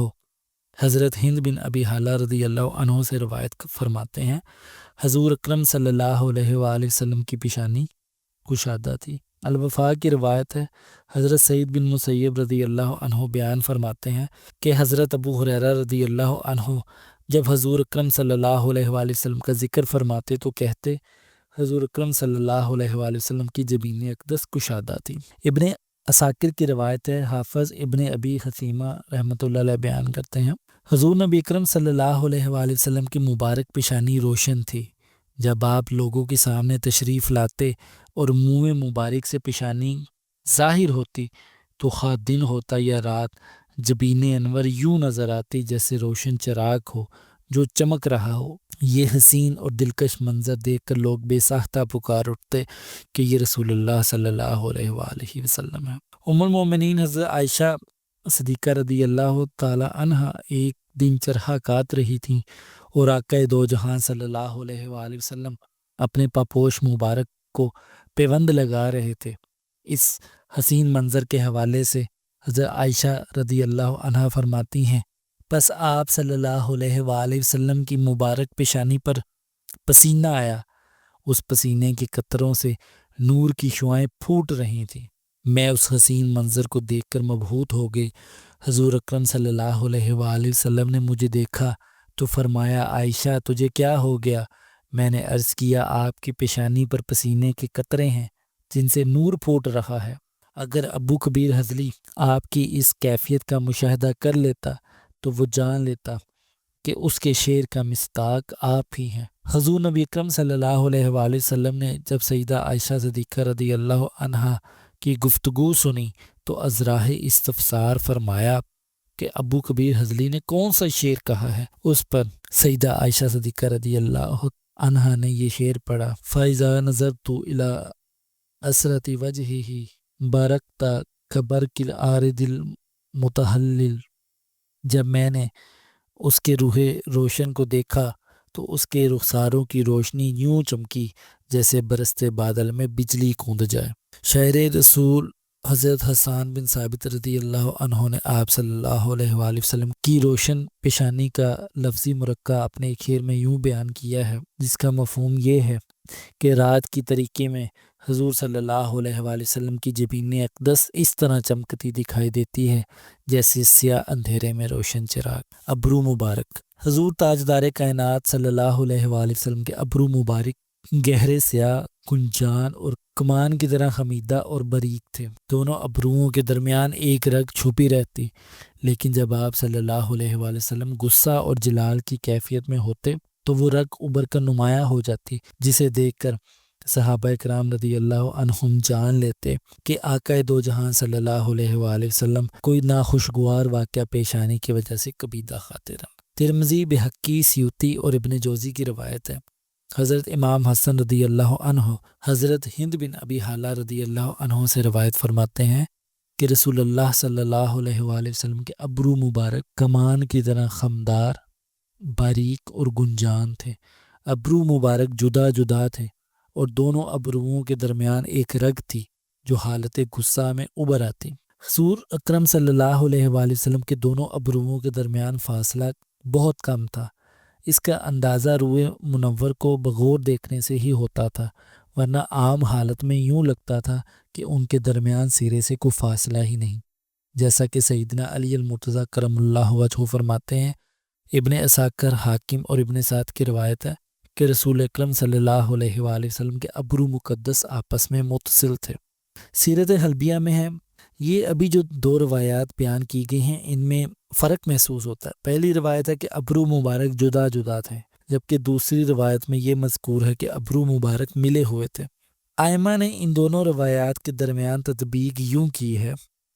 حضرت ہند بن ابی حالہ رضی اللہ عنہ سے روایت فرماتے ہیں حضور اکرم صلی اللہ علیہ وآلہ وسلم کی پیشانی کشادہ تھی۔ الوفا کی روایت ہے، حضرت سعید بن مسیب رضی اللہ عنہ بیان فرماتے ہیں کہ حضرت ابو ہریرہ رضی اللہ عنہ جب حضور اکرم صلی اللہ علیہ وآلہ وسلم کا ذکر فرماتے تو کہتے حضور اکرم صلی اللہ علیہ وآلہ وسلم کی جبین اقدس کشادہ تھی۔ ابن اساکر کی روایت ہے، حافظ ابن ابی خثیمہ رحمۃ اللہ علیہ بیان کرتے ہیں حضور نبی اکرم صلی اللہ علیہ وآلہ وسلم کی مبارک پیشانی روشن تھی، جب آپ لوگوں کے سامنے تشریف لاتے اور منہ مبارک سے پیشانی ظاہر ہوتی تو خواہ دن ہوتا یا رات، جبین انور یوں نظر آتی جیسے روشن چراغ ہو جو چمک رہا ہو۔ یہ حسین اور دلکش منظر دیکھ کر لوگ بے ساختہ پکار اٹھتے کہ یہ رسول اللہ صلی اللہ علیہ وآلہ وسلم ہے۔ ام المومنین حضرت عائشہ صدیقہ رضی اللہ تعالی عنہا ایک دن چرخہ کاٹ رہی تھیں اور آقا دو جہاں صلی اللہ علیہ وآلہ وسلم اپنے پاپوش مبارک کو پیوند لگا رہے تھے۔ اس حسین منظر کے حوالے سے حضرت عائشہ رضی اللہ عنہا فرماتی ہیں، پس آپ صلی اللہ علیہ وآلہ وسلم کی مبارک پیشانی پر پسینہ آیا، اس پسینے کے قطروں سے نور کی شعائیں پھوٹ رہی تھیں۔ میں اس حسین منظر کو دیکھ کر مبہوت ہو گئی۔ حضور اکرم صلی اللہ علیہ وآلہ وسلم نے مجھے دیکھا تو فرمایا، عائشہ تجھے کیا ہو گیا؟ میں نے عرض کیا، آپ کی پیشانی پر پسینے کے قطرے ہیں جن سے نور پھوٹ رہا ہے۔ اگر ابو کبیر حضلی آپ کی اس کیفیت کا مشاہدہ کر لیتا تو وہ جان لیتا کہ اس کے شعر کا مصداق آپ ہی ہیں۔ حضور نبی اکرم صلی اللہ علیہ وآلہ وسلم نے جب سیدہ عائشہ صدیقہ رضی اللہ عنہا کی گفتگو سنی تو ازراہ استفسار فرمایا کہ ابو کبیر حضلی نے کون سا شعر کہا ہے؟ اس پر سیدہ عائشہ صدیقہ رضی اللہ عنہا نے یہ شعر پڑھا، فَإِذَا نَظَرْتُ إِلَىٰ أَسْرَةِ وَجْهِهِ بَارَكْتَ كَبَرْقِ الْعَارِضِ الْمُتَهَلِّلِ۔ جب میں نے اس کے روح روشن کو دیکھا تو اس کے رخساروں کی روشنی یوں چمکی جیسے برستے بادل میں بجلی کوند جائے۔ شاعر رسول حضرت حسان بن ثابت رضی اللہ عنہ نے آپ صلی اللہ علیہ وآلہ وسلم کی روشن پیشانی کا لفظی مرکب اپنے ایک شعر میں یوں بیان کیا ہے، جس کا مفہوم یہ ہے کہ رات کی طریقے میں حضور صلی اللہ علیہ وآلہ وسلم کی جبین اقدس اس طرح چمکتی دکھائی دیتی ہے جیسے سیاہ اندھیرے میں روشن چراغ۔ ابرو مبارک۔ حضور تاجدار کائنات صلی اللہ علیہ وآلہ وسلم کے ابرو مبارک گہرے سیاہ، گنجان اور کمان کی طرح خمیدہ اور باریک تھے۔ دونوں ابروؤں کے درمیان ایک رگ چھپی رہتی، لیکن جب آپ صلی اللہ علیہ وآلہ وسلم غصہ اور جلال کی کیفیت میں ہوتے تو وہ رگ ابھر کر نمایاں ہو جاتی، جسے دیکھ کر صحابہ کرام رضی اللہ عنہم جان لیتے کہ آقا دو جہاں صلی اللہ علیہ وآلہ وسلم کوئی ناخوشگوار واقعہ پیش آنے کی وجہ سے قبیدہ خاطر ہیں۔ ترمذی، بہقی، سیوطی اور ابن جوزی کی روایت ہے، حضرت امام حسن رضی اللہ عنہ حضرت ہند بن ابی حالہ رضی اللہ عنہ سے روایت فرماتے ہیں کہ رسول اللہ صلی اللہ علیہ وآلہ وسلم کے ابرو مبارک کمان کی طرح خمدار، باریک اور گنجان تھے۔ ابرو مبارک جدا جدا تھے اور دونوں ابروؤں کے درمیان ایک رگ تھی جو حالت غصہ میں ابھر آتی۔ حضور اکرم صلی اللہ علیہ وآلہ وسلم کے دونوں ابروؤں کے درمیان فاصلہ بہت کم تھا۔ اس کا اندازہ روئے منور کو بغور دیکھنے سے ہی ہوتا تھا، ورنہ عام حالت میں یوں لگتا تھا کہ ان کے درمیان سرے سے کوئی فاصلہ ہی نہیں، جیسا کہ سیدنا علی المرتضیٰ کرم اللہ وجہہ فرماتے ہیں۔ ابن عساکر، حاکم اور ابن سعد کی روایت ہے کہ رسول اکرم صلی اللہ علیہ وآلہ وسلم کے ابرو مقدس آپس میں متصل تھے۔ سیرت حلبیہ میں ہے، یہ ابھی جو دو روایات بیان کی گئی ہیں ان میں فرق محسوس ہوتا ہے۔ پہلی روایت ہے کہ ابرو مبارک جدا جدا تھے، جبکہ دوسری روایت میں یہ مذکور ہے کہ ابرو مبارک ملے ہوئے تھے۔ ائمہ نے ان دونوں روایات کے درمیان تطبیق یوں کی ہے،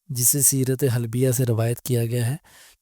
جسے سیرت حلبیہ سے روایت کیا گیا ہے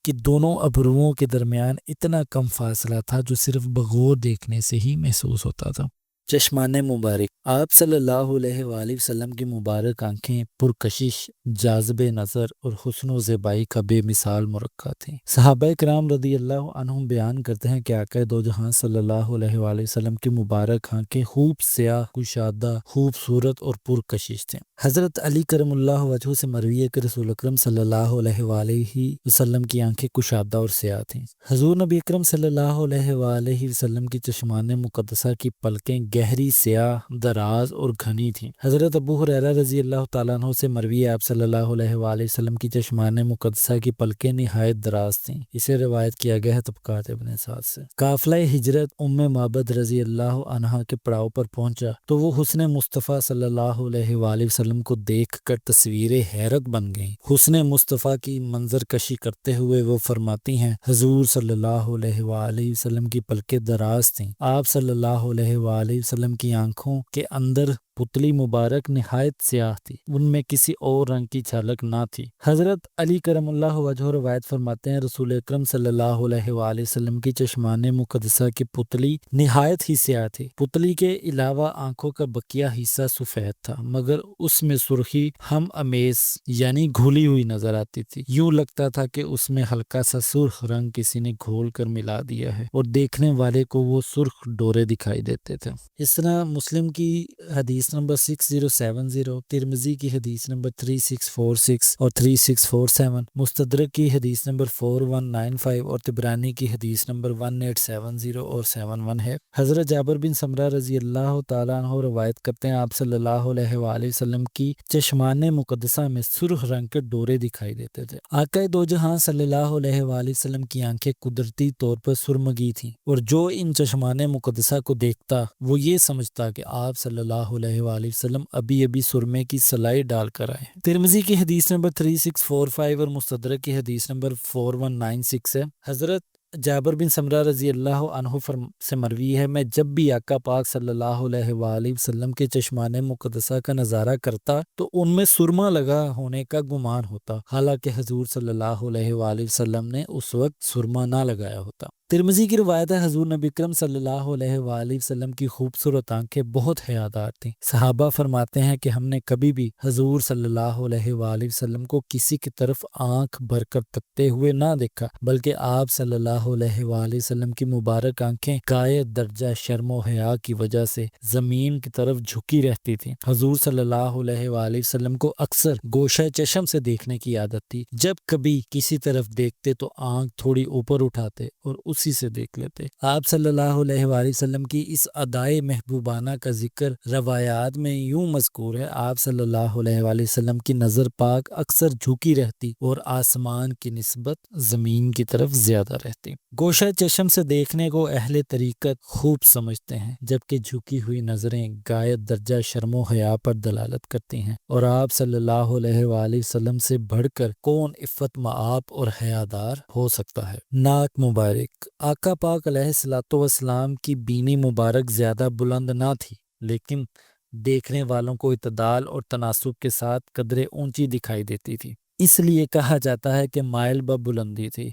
کہ دونوں ابروؤں کے درمیان اتنا کم فاصلہ تھا جو صرف بغور دیکھنے سے ہی محسوس ہوتا تھا۔ چشمان مبارک۔ آپ صلی اللہ علیہ وآلہ وسلم کی مبارک آنکھیں پرکشش، جاذب نظر اور حسن و زیبائی کا بے مثال مرکب تھیں۔ صحابہ کرام رضی اللہ عنہم بیان کرتے ہیں کہ آقا دو جہاں صلی اللہ علیہ وآلہ وسلم کی مبارک آنکھیں خوب سیاہ، کشادہ، خوبصورت اور پرکشش تھیں۔ حضرت علی کرم اللہ وجہہ سے مروی ہے کہ رسول اکرم صلی اللہ علیہ وآلہ وسلم کی آنکھیں کشادہ اور سیاہ تھیں۔ حضور نبی اکرم صلی اللہ علیہ وآلہ وسلم کی چشمان مقدسہ کی پلکیں گہری، سیاہ، دراز اور گھنی تھیں۔ حضرت ابو ہریرہ رضی اللہ تعالیٰ عنہ سے مروی ہے آپ صلی اللہ علیہ وآلہ وسلم کی چشمان مقدسہ کی پلکیں نہایت دراز تھیں۔ اسے روایت کیا گیا ہے طبقات ابن سعد سے۔ قافلہ ہجرت ام معبد رضی اللہ عنہا کے پڑاؤ پر پہنچا تو وہ حسن مصطفیٰ صلی اللہ علیہ وآلہ وسلم کو دیکھ کر تصویر حیرت بن گئیں۔ حسن مصطفیٰ کی منظر کشی کرتے ہوئے وہ فرماتی ہیں، حضور صلی اللہ علیہ وآلہ وسلم کی پلکیں دراز تھیں۔ آپ صلی اللہ علیہ وآلہ وسلم کی آنکھوں کے اندر پتلی مبارک نہایت سیاہ تھی، ان میں کسی اور رنگ کی جھلک نہ تھی۔ حضرت علی کرم اللہ وجہ روایت فرماتے ہیں رسول اکرم صلی اللہ علیہ وآلہ وسلم کی چشمان مقدسہ کی پتلی نہایت ہی سیاہ تھی۔ پتلی کے علاوہ آنکھوں کا بقیہ حصہ سفید تھا، مگر اس میں سرخی ہم امیز یعنی گھولی ہوئی نظر آتی تھی، یوں لگتا تھا کہ اس میں ہلکا سا سرخ رنگ کسی نے گھول کر ملا دیا ہے اور دیکھنے والے کو وہ سرخ ڈورے دکھائی دیتے تھے۔ اس طرح مسلم کی حدیث نمبر 6070، ترمذی کی حدیث نمبر 3646 اور 3647، مستدرک کی حدیث نمبر 4195 اور طبرانی کی حدیث نمبر 1870 اور 71 ہے۔ حضرت جابر بن سمرہ رضی اللہ تعالیٰ عنہ روایت کرتے ہیں آپ صلی اللہ علیہ وآلہ وسلم کی چشمان مقدسہ میں سرخ رنگ کے ڈورے دکھائی دیتے تھے۔ آقا دو جہاں صلی اللہ علیہ وآلہ وسلم کی آنکھیں قدرتی طور پر سرمگی تھیں، اور جو ان چشمان مقدسہ کو دیکھتا وہ یہ سمجھتا کہ آپ صلی اللہ علیہ وآلہ وسلم ابھی سرمے کی سلائی ڈال کر آئے ہیں۔ ترمذی کی حدیث نمبر 3645 اور مستدرک کی حدیث نمبر 4196 ہے۔ حضرت جابر بن سمرہ رضی اللہ عنہ سے مروی ہے، میں جب بھی آقا پاک صلی اللہ علیہ وآلہ وسلم کے چشمان مقدسہ کا نظارہ کرتا تو ان میں سرما لگا ہونے کا گمان ہوتا، حالانکہ حضور صلی اللہ علیہ وآلہ وسلم نے اس وقت سرما نہ لگایا ہوتا۔ ترمذی کی روایت ہے حضور نبی اکرم صلی اللہ علیہ وآلہ وسلم کی خوبصورت آنکھیں بہت حیادار تھیں۔ صحابہ فرماتے ہیں کہ ہم نے کبھی بھی حضور صلی اللہ علیہ وآلہ وسلم کو کسی کی طرف آنکھ بھر کر تکتے ہوئے نہ دیکھا، بلکہ آپ صلی اللہ علیہ وآلہ وسلم کی مبارک آنکھیں غایت درجہ شرم و حیا کی وجہ سے زمین کی طرف جھکی رہتی تھیں۔ حضور صلی اللہ علیہ وآلہ وسلم کو اکثر گوشہ چشم سے دیکھنے کی عادت تھی، جب کبھی کسی طرف دیکھتے تو آنکھ تھوڑی اوپر اٹھاتے اور اسی سے دیکھ لیتے۔ آپ صلی اللہ علیہ وآلہ وسلم کی اس ادائے محبوبانہ کا ذکر روایات میں یوں مذکور ہے، آپ صلی اللہ علیہ وآلہ وسلم کی نظر پاک اکثر جھکی رہتی اور آسمان کی نسبت زمین کی طرف زیادہ رہتی۔ گوشہ چشم سے دیکھنے کو اہل طریقت خوب سمجھتے ہیں، جبکہ جھکی ہوئی نظریں غایت درجہ شرم و حیا پر دلالت کرتی ہیں، اور آپ صلی اللہ علیہ وآلہ وسلم سے بڑھ کر کون عفت مآب اور حیادار ہو سکتا ہے۔ ناک مبارک۔ آقا پاک علیہ الصلوۃ والسلام کی بینی مبارک زیادہ بلند نہ تھی، لیکن دیکھنے والوں کو اعتدال اور تناسب کے ساتھ قدرے اونچی دکھائی دیتی تھی، اس لیے کہا جاتا ہے کہ مائل بلندی تھی۔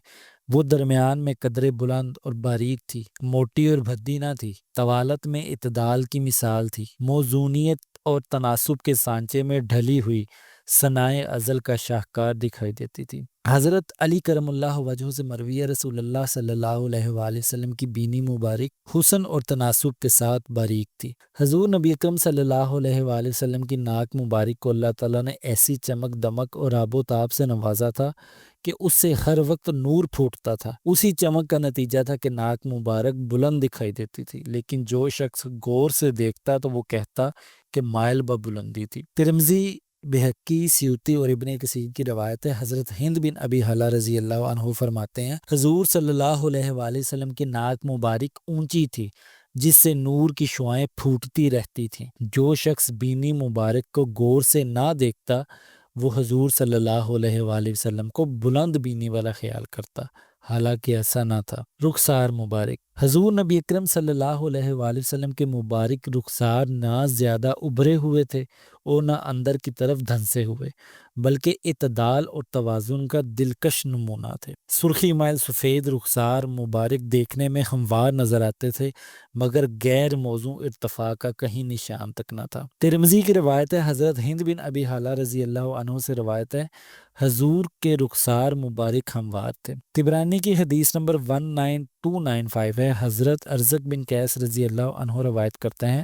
وہ درمیان میں قدرے بلند اور باریک تھی، موٹی اور بھدی نہ تھی، طوالت میں اعتدال کی مثال تھی، موزونیت اور تناسب کے سانچے میں ڈھلی ہوئی ثنائے ازل کا شاہکار دکھائی دیتی تھی۔ حضرت علی کرم اللہ وجہ سے مروی ہے رسول اللہ صلی اللہ علیہ وآلہ وسلم کی بینی مبارک حسن اور تناسب کے ساتھ باریک تھی۔ حضور نبی اکرم صلی اللہ علیہ وآلہ وسلم کی ناک مبارک کو اللہ تعالیٰ نے ایسی چمک دمک اور آب و تاب سے نوازا تھا کہ اس سے ہر وقت نور پھوٹتا تھا۔ اسی چمک کا نتیجہ تھا کہ ناک مبارک بلند دکھائی دیتی تھی، لیکن جو شخص غور سے دیکھتا تو وہ کہتا کہ مائل بلندی تھی۔ ترمذی، بہقی، سیوطی اور ابن کثیر کی روایت ہے، حضرت ہند بن ابی حالہ رضی اللہ عنہ فرماتے ہیں حضور صلی اللہ علیہ وآلہ وسلم کی ناک مبارک اونچی تھی، جس سے نور کی شعائیں پھوٹتی رہتی تھیں۔ جو شخص بینی مبارک کو غور سے نہ دیکھتا وہ حضور صلی اللہ علیہ وآلہ وسلم کو بلند بینی والا خیال کرتا، حالانکہ ایسا نہ تھا۔ رخسار مبارک۔ حضور نبی اکرم صلی اللہ علیہ وآلہ وسلم کے مبارک رخسار نہ زیادہ ابھرے ہوئے تھے اور نہ اندر کی طرف دھنسے ہوئے، بلکہ اعتدال اور توازن کا دلکش نمونہ تھے۔ سرخی مائل سفید رخسار مبارک دیکھنے میں ہموار نظر آتے تھے، مگر غیر موزوں ارتفاع کا کہیں نشان تک نہ تھا۔ ترمذی کی روایت ہے، حضرت ہند بن ابی حالہ رضی اللہ عنہ سے روایت ہے، حضور کے رخسار مبارک ہموار تھے۔ طبرانی کی حدیث نمبر 19295 ہے، حضرت ارزق بن قیس رضی اللہ عنہ روایت کرتے ہیں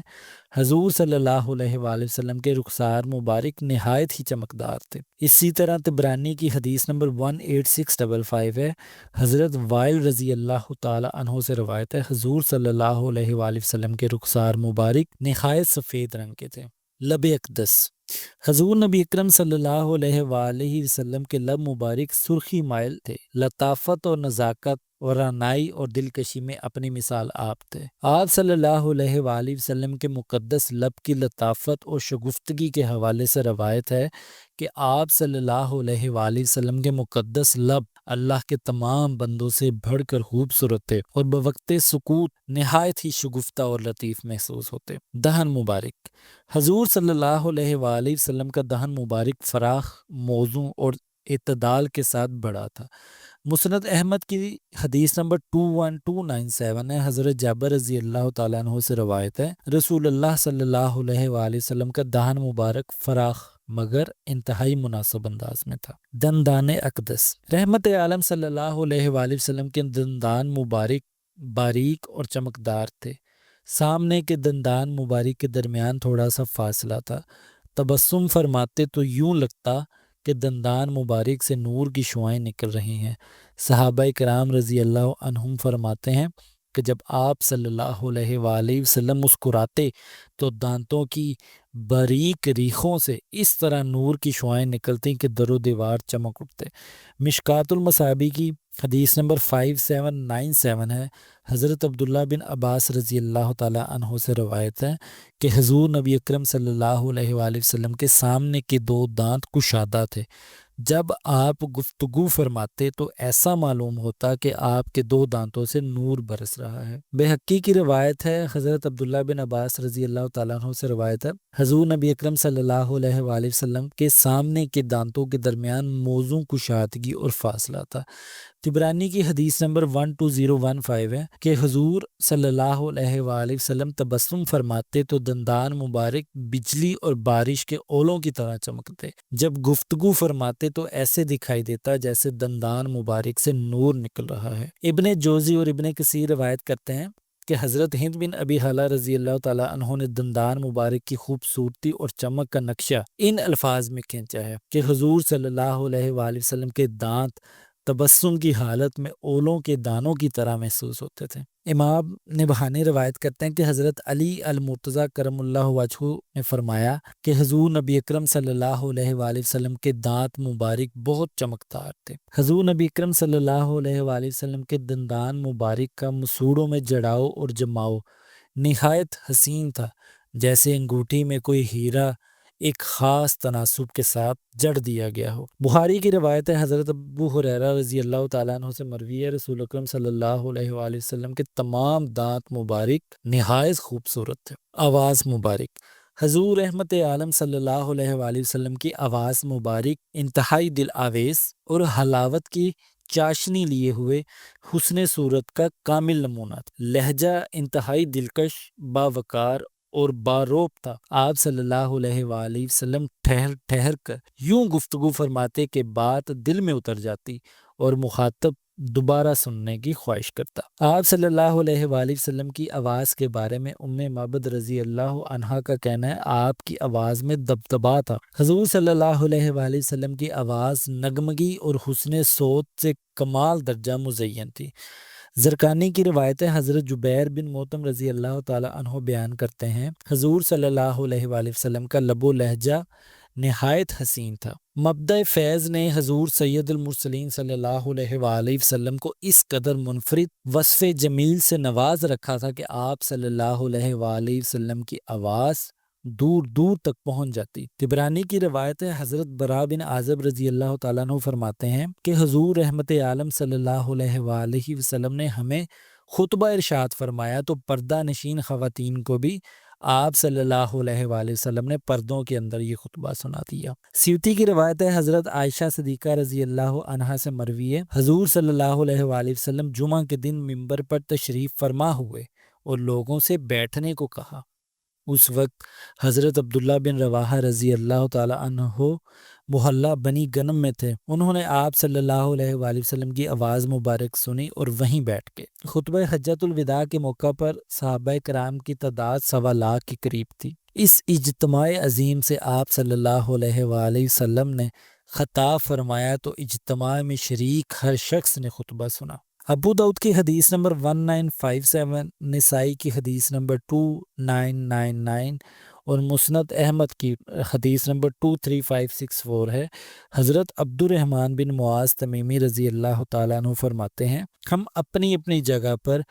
حضور صلی اللہ علیہ وآلہ وسلم کے رخسار مبارک نہایت ہی چمکدار تھے۔ اسی طرح طبرانی کی حدیث نمبر 18655 ہے، حضرت وائل رضی اللہ تعالی عنہ سے روایت ہے حضور صلی اللہ علیہ وآلہ وسلم کے رخسار مبارک نہایت سفید رنگ کے تھے۔ لب اقدس۔ حضور نبی اکرم صلی اللہ علیہ وآلہ وسلم کے لب مبارک سرخی مائل تھے، لطافت اور نزاکت اور رعنائی اور دلکشی میں اپنی مثال آپ تھے۔ آپ صلی اللہ علیہ وآلہ وسلم کے مقدس لب کی لطافت اور شگفتگی کے حوالے سے روایت ہے کہ آپ صلی اللہ علیہ وآلہ وسلم کے مقدس لب اللہ کے تمام بندوں سے بڑھ کر خوبصورت تھے اور بوقت سکوت نہایت ہی شگفتہ اور لطیف محسوس ہوتے۔ دہن مبارک۔ حضور صلی اللہ علیہ وآلہ وسلم کا دہن مبارک فراخ، موزوں اور اعتدال کے ساتھ بڑا تھا۔ مسند احمد کی حدیث نمبر 21297 ہے، حضرت جابر رضی اللہ تعالیٰ عنہ سے روایت ہے، رسول اللہ صلی اللہ علیہ وآلہ وسلم کا دہن مبارک فراخ مگر انتہائی مناسب انداز میں تھا۔ دندان اقدس۔ رحمت عالم صلی اللہ علیہ وآلہ وسلم کے دندان مبارک باریک اور چمکدار تھے۔ سامنے کے دندان مبارک کے درمیان تھوڑا سا فاصلہ تھا۔ تبسم فرماتے تو یوں لگتا کہ دندان مبارک سے نور کی شعائیں نکل رہی ہیں۔ صحابہ کرام رضی اللہ عنہم فرماتے ہیں کہ جب آپ صلی اللہ علیہ وآلہ وسلم مسکراتے تو دانتوں کی باریک ریخوں سے اس طرح نور کی شعائیں نکلتی کہ در و دیوار چمک اٹھتے۔ مشکات المصابیح کی حدیث نمبر 5797 ہے، حضرت عبداللہ بن عباس رضی اللہ تعالی عنہ سے روایت ہے کہ حضور نبی اکرم صلی اللہ علیہ وآلہ وسلم کے سامنے کے دو دانت کشادہ تھے۔ جب آپ گفتگو فرماتے تو ایسا معلوم ہوتا کہ آپ کے دو دانتوں سے نور برس رہا ہے۔ بہقی کی روایت ہے، حضرت عبداللہ بن عباس رضی اللہ تعالیٰ عنہ سے روایت ہے، حضور نبی اکرم صلی اللہ علیہ وآلہ وسلم کے سامنے کے دانتوں کے درمیان موزوں کشادگی اور فاصلہ تھا۔ طبرانی کی حدیث نمبر 12015 ہے کہ حضور صلی اللہ علیہ وآلہ وسلم تبسم فرماتے تو دندان مبارک بجلی اور بارش کے اولوں کی طرح چمکتے۔ جب گفتگو فرماتے تو ایسے دکھائی دیتا جیسے دندان مبارک سے نور نکل رہا ہے۔ ابن جوزی اور ابن کثیر روایت کرتے ہیں کہ حضرت ہند بن ابی حالہ رضی اللہ تعالیٰ عنہ نے دندان مبارک کی خوبصورتی اور چمک کا نقشہ ان الفاظ میں کھینچا ہے کہ حضور صلی اللہ علیہ وآلہ وسلم کے دانت تبسم کی حالت میں اولوں کے دانوں کی طرح محسوس ہوتے تھے۔ امام نبہانی روایت کرتے ہیں کہ حضرت علی المرتضیٰ کرم اللہ وجہہ نے فرمایا کہ حضور نبی اکرم صلی اللہ علیہ وآلہ وسلم کے دانت مبارک بہت چمکدار تھے۔ حضور نبی اکرم صلی اللہ علیہ وآلہ وسلم کے دندان مبارک کا مسوڑوں میں جڑاؤ اور جماؤ نہایت حسین تھا، جیسے انگوٹھی میں کوئی ہیرا ایک خاص تناسب کے ساتھ جڑ دیا گیا ہو۔ بخاری کی روایت ہے، حضرت ابو ہریرہ رضی اللہ تعالیٰ عنہ سے مروی ہے، رسول اکرم صلی اللہ علیہ وآلہ وسلم کے تمام دانت مبارک نہایت خوبصورت تھے۔ آواز مبارک۔ حضور رحمت عالم صلی اللہ علیہ وآلہ وسلم کی آواز مبارک انتہائی دل آویز اور حلاوت کی چاشنی لیے ہوئے حسن صورت کا کامل نمونہ تھا۔ لہجہ انتہائی دلکش، باوقار اور باروب تھا۔ آپ صلی اللہ علیہ وآلہ وسلم ٹھہر ٹھہر کر یوں گفتگو فرماتے کہ بات دل میں اتر جاتی اور مخاطب دوبارہ سننے کی خواہش کرتا۔ آپ صلی اللہ علیہ وآلہ وسلم کی آواز کے بارے میں ام معبد رضی اللہ عنہا کا کہنا ہے، آپ کی آواز میں دبدبا تھا۔ حضور صلی اللہ علیہ وآلہ وسلم کی آواز نغمگی اور حسن صوت سے کمال درجہ مزین تھی۔ زرقانی کی روایت ہے، حضرت جبیر بن موتم رضی اللہ تعالی عنہ بیان کرتے ہیں، حضور صلی اللہ علیہ وآلہ وسلم کا لب و لہجہ نہایت حسین تھا۔ مبدأ فیض نے حضور سید المرسلین صلی اللہ علیہ وآلہ وسلم کو اس قدر منفرد وصف جمیل سے نواز رکھا تھا کہ آپ صلی اللہ علیہ وآلہ وسلم کی آواز دور دور تک پہنچ جاتی۔ طبرانی کی روایت ہے، حضرت براء بن عازب رضی اللہ تعالیٰ عنہ فرماتے ہیں کہ حضور رحمت عالم صلی اللہ علیہ وآلہ وسلم نے ہمیں خطبہ ارشاد فرمایا تو پردہ نشین خواتین کو بھی آپ صلی اللہ علیہ وآلہ وسلم نے پردوں کے اندر یہ خطبہ سنا دیا۔ سیوطی کی روایت ہے، حضرت عائشہ صدیقہ رضی اللہ عنہا سے مروی ہے، حضور صلی اللہ علیہ وآلہ وسلم جمعہ کے دن منبر پر تشریف فرما ہوئے اور لوگوں سے بیٹھنے کو کہا۔ اس وقت حضرت عبداللہ بن رواحہ رضی اللہ تعالی عنہ محلہ بنی گنم میں تھے۔ انہوں نے آپ صلی اللہ علیہ وآلہ وسلم کی آواز مبارک سنی اور وہیں بیٹھ کے خطبہ حجۃ الوداع کے موقع پر صحابہ کرام کی تعداد 1.25 لاکھ کے قریب تھی۔ اس اجتماع عظیم سے آپ صلی اللہ علیہ وآلہ وسلم نے خطاب فرمایا تو اجتماع میں شریک ہر شخص نے خطبہ سنا۔ ابو داؤد کی حدیث نمبر 1957، نسائی کی حدیث نمبر 2999 اور مسند احمد کی حدیث نمبر 23564 ہے۔ حضرت عبد الرحمن بن معاذ تمیمی رضی اللہ تعالیٰ عنہ فرماتے ہیں، ہم اپنی اپنی جگہ پر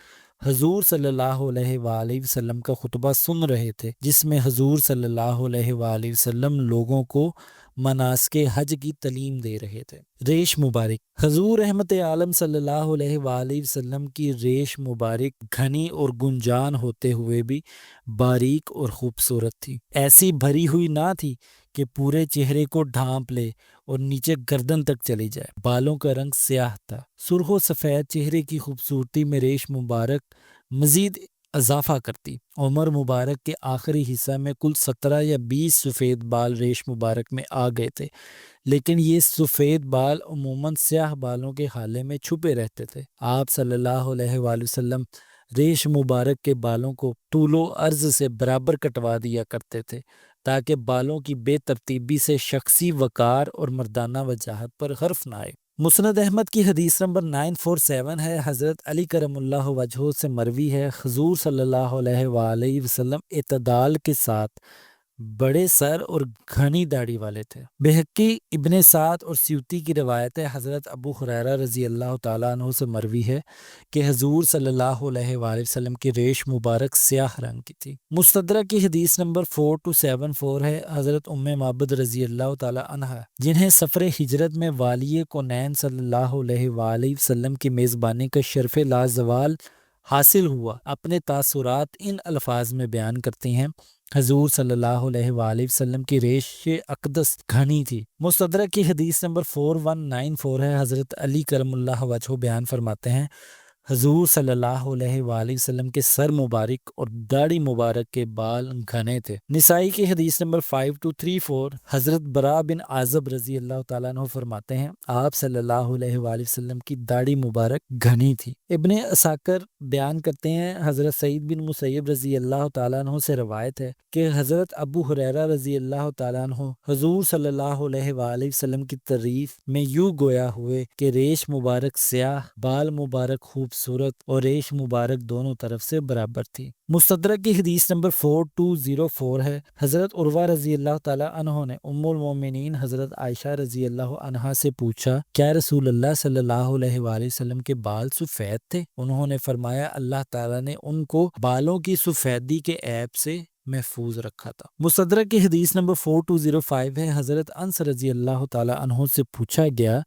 حضور صلی اللہ علیہ وآلہ وسلم کا خطبہ سن رہے تھے، جس میں حضور صلی اللہ علیہ وآلہ وسلم لوگوں کو مناسک حج کی تعلیم دے رہے تھے۔ ریش مبارک، حضور رحمت عالم صلی اللہ علیہ وآلہ وسلم کی ریش مبارک گھنی اور گنجان ہوتے ہوئے بھی باریک اور خوبصورت تھی، ایسی بھری ہوئی نہ تھی کہ پورے چہرے کو ڈھانپ لے اور نیچے گردن تک چلی جائے۔ بالوں کا رنگ سیاہ تھا۔ سرخ و سفید چہرے کی خوبصورتی میں ریش مبارک مزید اضافہ کرتی۔ عمر مبارک کے آخری حصہ میں کل 17 یا 20 سفید بال ریش مبارک میں آ گئے تھے، لیکن یہ سفید بال عموماً سیاہ بالوں کے حالے میں چھپے رہتے تھے۔ آپ صلی اللہ علیہ وآلہ وسلم ریش مبارک کے بالوں کو طول و عرض سے برابر کٹوا دیا کرتے تھے تاکہ بالوں کی بے ترتیبی سے شخصی وقار اور مردانہ وجاہت پر حرف نہ آئے۔ مسند احمد کی حدیث نمبر 947 ہے۔ حضرت علی کرم اللہ وجہہ سے مروی ہے، حضور صلی اللہ علیہ وآلہ وسلم اعتدال کے ساتھ بڑے سر اور گھنی داڑھی والے تھے۔ بہقی، ابن سعد اور سیوطی کی روایت ہے، حضرت ابو ہریرہ رضی اللہ تعالیٰ عنہ سے مروی ہے کہ حضور صلی اللہ علیہ وآلہ وسلم کی ریش مبارک سیاہ رنگ کی تھی۔ مستدرک کی حدیث نمبر 4274 ہے۔ حضرت ام معبد رضی اللہ تعالیٰ عنہ، جنہیں سفر ہجرت میں والی کونین صلی اللہ علیہ وآلہ وسلم کی میزبانی کا شرف لازوال حاصل ہوا، اپنے تاثرات ان الفاظ میں بیان کرتی ہیں: حضور صلی اللہ علیہ وآلہ وسلم کی ریش اقدس گھنی تھی۔ مستدرک کی حدیث نمبر 4194 ہے۔ حضرت علی کرم اللہ وجہہ بیان فرماتے ہیں، حضور صلی اللہ علیہ وآلہ وسلم کے سر مبارک اور داڑھی مبارک کے بال گھنے تھے۔ نسائی کی حدیث نمبر 5234، حضرت براء بن عازب رضی اللہ تعالیٰ عنہ فرماتے ہیں، آپ صلی اللہ علیہ وآلہ وسلم کی داڑھی مبارک گھنی تھی۔ ابن عساکر بیان کرتے ہیں، حضرت سعید بن مسیب رضی اللہ تعالیٰ عنہ سے روایت ہے کہ حضرت ابو ہریرہ رضی اللہ تعالیٰ عنہ حضور صلی اللہ علیہ وآلہ وسلم کی تعریف میں یوں گویا ہوئے کہ ریش مبارک سیاہ، بال مبارک خوبصورت اور ریش مبارک دونوں طرف سے برابر تھی۔ مستدرک کی حدیث نمبر 4204 ہے۔ حضرت عروہ رضی اللہ تعالیٰ عنہ نے ام المومنین حضرت عائشہ رضی اللہ عنہا سے پوچھا، کیا رسول اللہ صلی اللہ علیہ وآلہ وسلم کے بال سفید تھے؟ انہوں نے فرمایا، اللہ تعالیٰ نے ان کو بالوں کی سفیدی کے عیب سے محفوظ رکھا تھا۔ مستدرک کی حدیث نمبر 4205 ہے۔ حضرت انس رضی اللہ تعالیٰ عنہ سے پوچھا گیا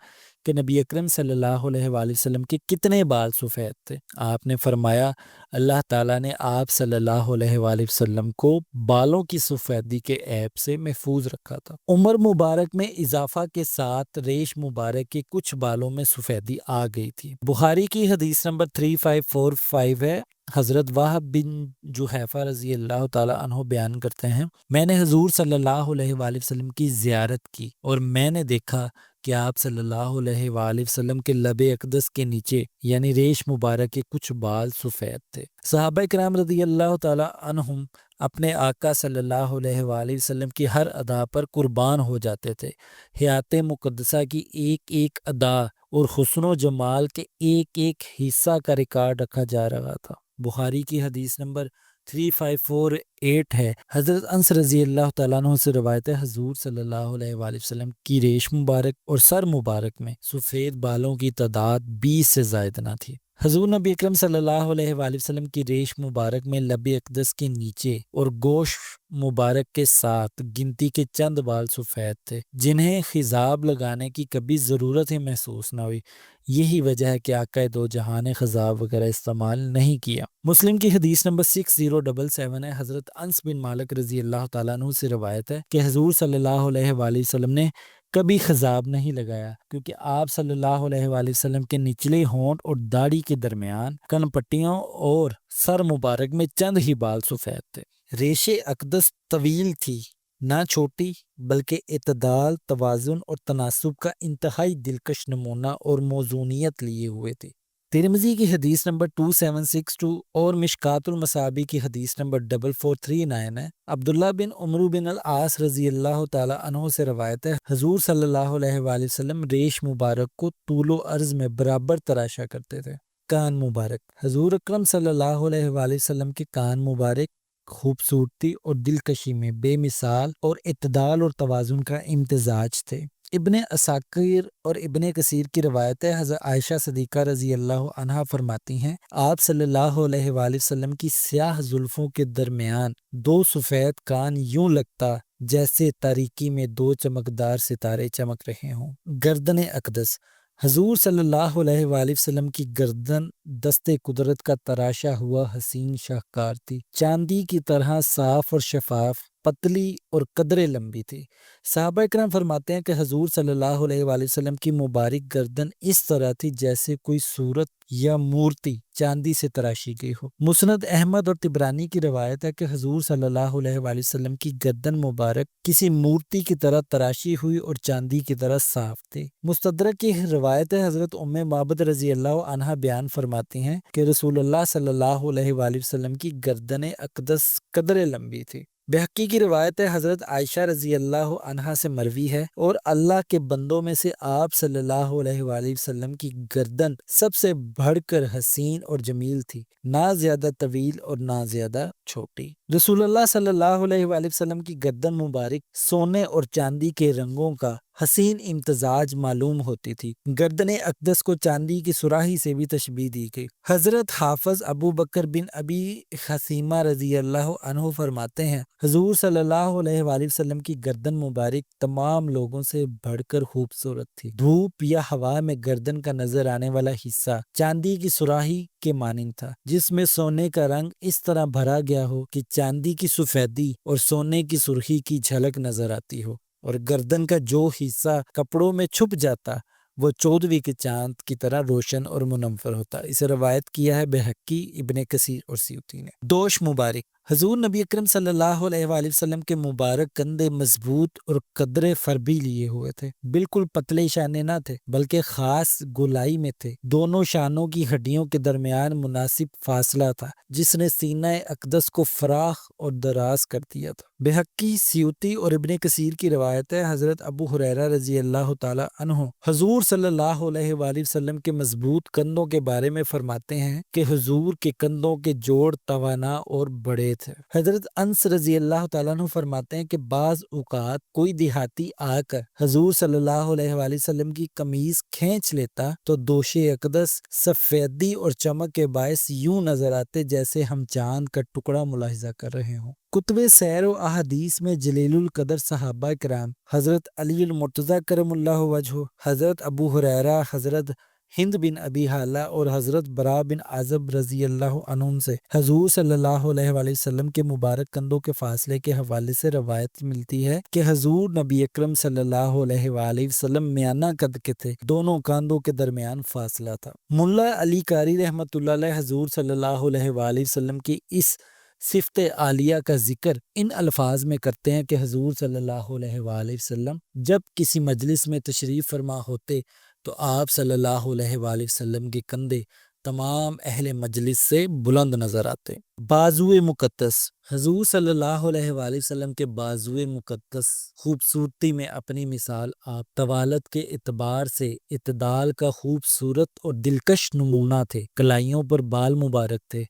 کہ نبی اکرم صلی اللہ علیہ وآلہ وسلم کے کتنے بال سفید تھے؟ آپ نے فرمایا، اللہ تعالیٰ نے آپ صلی اللہ علیہ وآلہ وسلم کو بالوں کی سفیدی کے عیب سے محفوظ رکھا تھا۔ عمر مبارک میں اضافہ کے ساتھ ریش مبارک کے کچھ بالوں میں سفیدی آ گئی تھی۔ بخاری کی حدیث نمبر 3545 ہے۔ حضرت وہب بن جحیفہ رضی اللہ تعالیٰ عنہ بیان کرتے ہیں، میں نے حضور صلی اللہ علیہ وآلہ وسلم کی زیارت کی اور میں نے دیکھا کہ آپ صلی اللہ علیہ وآلہ وسلم کے لب اقدس کے نیچے یعنی ریش مبارک کے کچھ بال سفید تھے۔ صحابہ کرام رضی اللہ تعالیٰ عنہم اپنے آقا صلی اللہ علیہ وآلہ وسلم کی ہر ادا پر قربان ہو جاتے تھے۔ حیات مقدسہ کی ایک ایک ادا اور حسن و جمال کے ایک ایک حصہ کا ریکارڈ رکھا جا رہا تھا۔ بخاری کی حدیث نمبر 3548 ہے۔ حضرت انس رضی اللہ تعالیٰ عنہ سے روایت ہے، حضور صلی اللہ علیہ وآلہ وسلم کی ریش مبارک اور سر مبارک میں سفید بالوں کی تعداد 20 سے زائد نہ تھی۔ حضور نبی اکرم صلی اللہ علیہ وآلہ وسلم کی ریش مبارک میں لب اقدس کے نیچے اور گوشت مبارک کے ساتھ گنتی کے چند بال سفید تھے، جنہیں خضاب لگانے کی کبھی ضرورت ہی محسوس نہ ہوئی۔ یہی وجہ ہے کہ آقا دو جہاں نے خضاب وغیرہ استعمال نہیں کیا۔ مسلم کی حدیث نمبر 6077 ہے۔ حضرت انس بن مالک رضی اللہ تعالیٰ عنہ سے روایت ہے کہ حضور صلی اللہ علیہ وآلہ وسلم نے کبھی خضاب نہیں لگایا، کیونکہ آپ صلی اللہ علیہ وآلہ وسلم کے نچلے ہونٹ اور داڑھی کے درمیان کن پٹیوں اور سر مبارک میں چند ہی بال سفید تھے۔ ریش اقدس طویل تھی، نہ چھوٹی، بلکہ اعتدال، توازن اور تناسب کا انتہائی دلکش نمونہ اور موزونیت لیے ہوئے تھی۔ ترمذی کی حدیث نمبر 2762 اور مشکات المصابیح کی حدیث نمبر 4439 ہے۔ عبداللہ بن عمرو بن العاص رضی اللہ تعالیٰ عنہ سے روایت ہے، حضور صلی اللہ علیہ وآلہ وسلم ریش مبارک کو طول و عرض میں برابر تراشا کرتے تھے۔ کان مبارک، حضور اکرم صلی اللہ علیہ وآلہ وسلم کے کان مبارک خوبصورتی اور دلکشی میں بے مثال اور اعتدال اور توازن کا امتزاج تھے۔ ابن عساکر اور ابن کثیر کی روایت ہے، حضرت عائشہ صدیقہ رضی اللہ عنہا فرماتی ہیں، آپ صلی اللہ علیہ وآلہ وسلم کی سیاہ زلفوں کے درمیان دو سفید کان یوں لگتا جیسے تاریکی میں دو چمکدار ستارے چمک رہے ہوں۔ گردن اقدس، حضور صلی اللہ علیہ وآلہ وسلم کی گردن دست قدرت کا تراشا ہوا حسین شاہکار تھی، چاندی کی طرح صاف اور شفاف، پتلی اور قدرے لمبی تھی۔ صحابہ کرام فرماتے ہیں کہ حضور صلی اللہ علیہ وآلہ وسلم کی مبارک گردن اس طرح تھی جیسے کوئی صورت یا مورتی چاندی سے تراشی گئی ہو۔ مسند احمد اور طبرانی کی روایت ہے کہ حضور صلی اللہ علیہ وآلہ وسلم کی گردن مبارک کسی مورتی کی طرح تراشی ہوئی اور چاندی کی طرح صاف تھی۔ مستدرک کی روایت ہے، حضرت ام معبد رضی اللہ عنہا بیان فرماتی ہیں کہ رسول اللہ صلی اللہ علیہ وآلہ وسلم کی گردن اقدس قدرے لمبی تھی۔ بہقی کی روایت ہے، حضرت عائشہ رضی اللہ عنہا سے مروی ہے، اور اللہ کے بندوں میں سے آپ صلی اللہ علیہ وآلہ وسلم کی گردن سب سے بڑھ کر حسین اور جمیل تھی، نہ زیادہ طویل اور نہ زیادہ چھوٹی۔ رسول اللہ صلی اللہ علیہ وآلہ وسلم کی گردن مبارک سونے اور چاندی کے رنگوں کا حسین امتزاج معلوم ہوتی تھی۔ گردن اقدس کو چاندی کی سراہی سے بھی تشبیہ دی گئی۔ حضرت حافظ ابو بکر بن ابی خثیمہ رضی اللہ عنہ فرماتے ہیں، حضور صلی اللہ علیہ وآلہ وسلم کی گردن مبارک تمام لوگوں سے بڑھ کر خوبصورت تھی۔ دھوپ یا ہوا میں گردن کا نظر آنے والا حصہ چاندی کی سراہی کے مانند تھا، جس میں سونے کا رنگ اس طرح بھرا گیا ہو کہ چاندی کی سفیدی اور سونے کی سرخی کی جھلک نظر آتی ہو، اور گردن کا جو حصہ کپڑوں میں چھپ جاتا وہ 14ویں کے چاند کی طرح روشن اور منور ہوتا۔ اسے روایت کیا ہے بہقی، ابن کثیر اور سیوطی نے۔ دوش مبارک، حضور نبی اکرم صلی اللہ علیہ وآلہ وسلم کے مبارک کندھے مضبوط اور قدرے فربی لیے ہوئے تھے، بالکل پتلے شانے نہ تھے بلکہ خاص گولائی میں تھے۔ دونوں شانوں کی ہڈیوں کے درمیان مناسب فاصلہ تھا جس نے سینہ اقدس کو فراخ اور دراز کر دیا تھا۔ بہقی، سیوطی اور ابن کثیر کی روایت ہے، حضرت ابو ہریرہ رضی اللہ تعالی عنہ حضور صلی اللہ علیہ وآلہ وسلم کے مضبوط کندھوں کے بارے میں فرماتے ہیں کہ حضور کے کندھوں کے جوڑ توانا اور بڑے تھے۔ حضرت انس رضی اللہ تعالیٰ عنہ فرماتے ہیں کہ بعض اوقات کوئی دیہاتی آ کر حضور صلی اللہ علیہ وآلہ وسلم کی قمیض کھینچ لیتا تو دوش اقدس سفیدی اور چمک کے باعث یوں نظر آتے جیسے ہم چاند کا ٹکڑا ملاحظہ کر رہے ہوں۔ کتب سیر و احادیث میں جلیل القدر صحابہ کرام حضرت علی المرتضیٰ کرم اللہ وجہہ، حضرت ابو ہریرہ، حضرت ہند بن ابی حالہ اور حضرت برا بن عازب رضی اللہ عنہم سے حضور صلی اللہ علیہ وآلہ وسلم کے مبارک کندھوں کے فاصلے کے حوالے سے روایت ملتی ہے کہ حضور نبی اکرم صلی اللہ علیہ وآلہ وسلم میانہ قد کے تھے، دونوں کاندھوں کے درمیان فاصلہ تھا۔ ملا علی قاری رحمۃ اللہ علیہ حضور صلی اللہ علیہ وآلہ وسلم کی اس صفت عالیہ کا ذکر ان الفاظ میں کرتے ہیں کہ حضور صلی اللہ علیہ وآلہ وسلم جب کسی مجلس میں تشریف فرما ہوتے تو آپ صلی اللہ علیہ وآلہ وسلم کے کندھے تمام اہل مجلس سے بلند نظر آتے۔ بازوئے مقدس، حضور صلی اللہ علیہ وآلہ وسلم کے بازوئے مقدس خوبصورتی میں اپنی مثال آپ طوالت کے اعتبار سے اعتدال کا خوبصورت اور دلکش نمونہ تھے۔ کلائیوں پر بال مبارک تھے،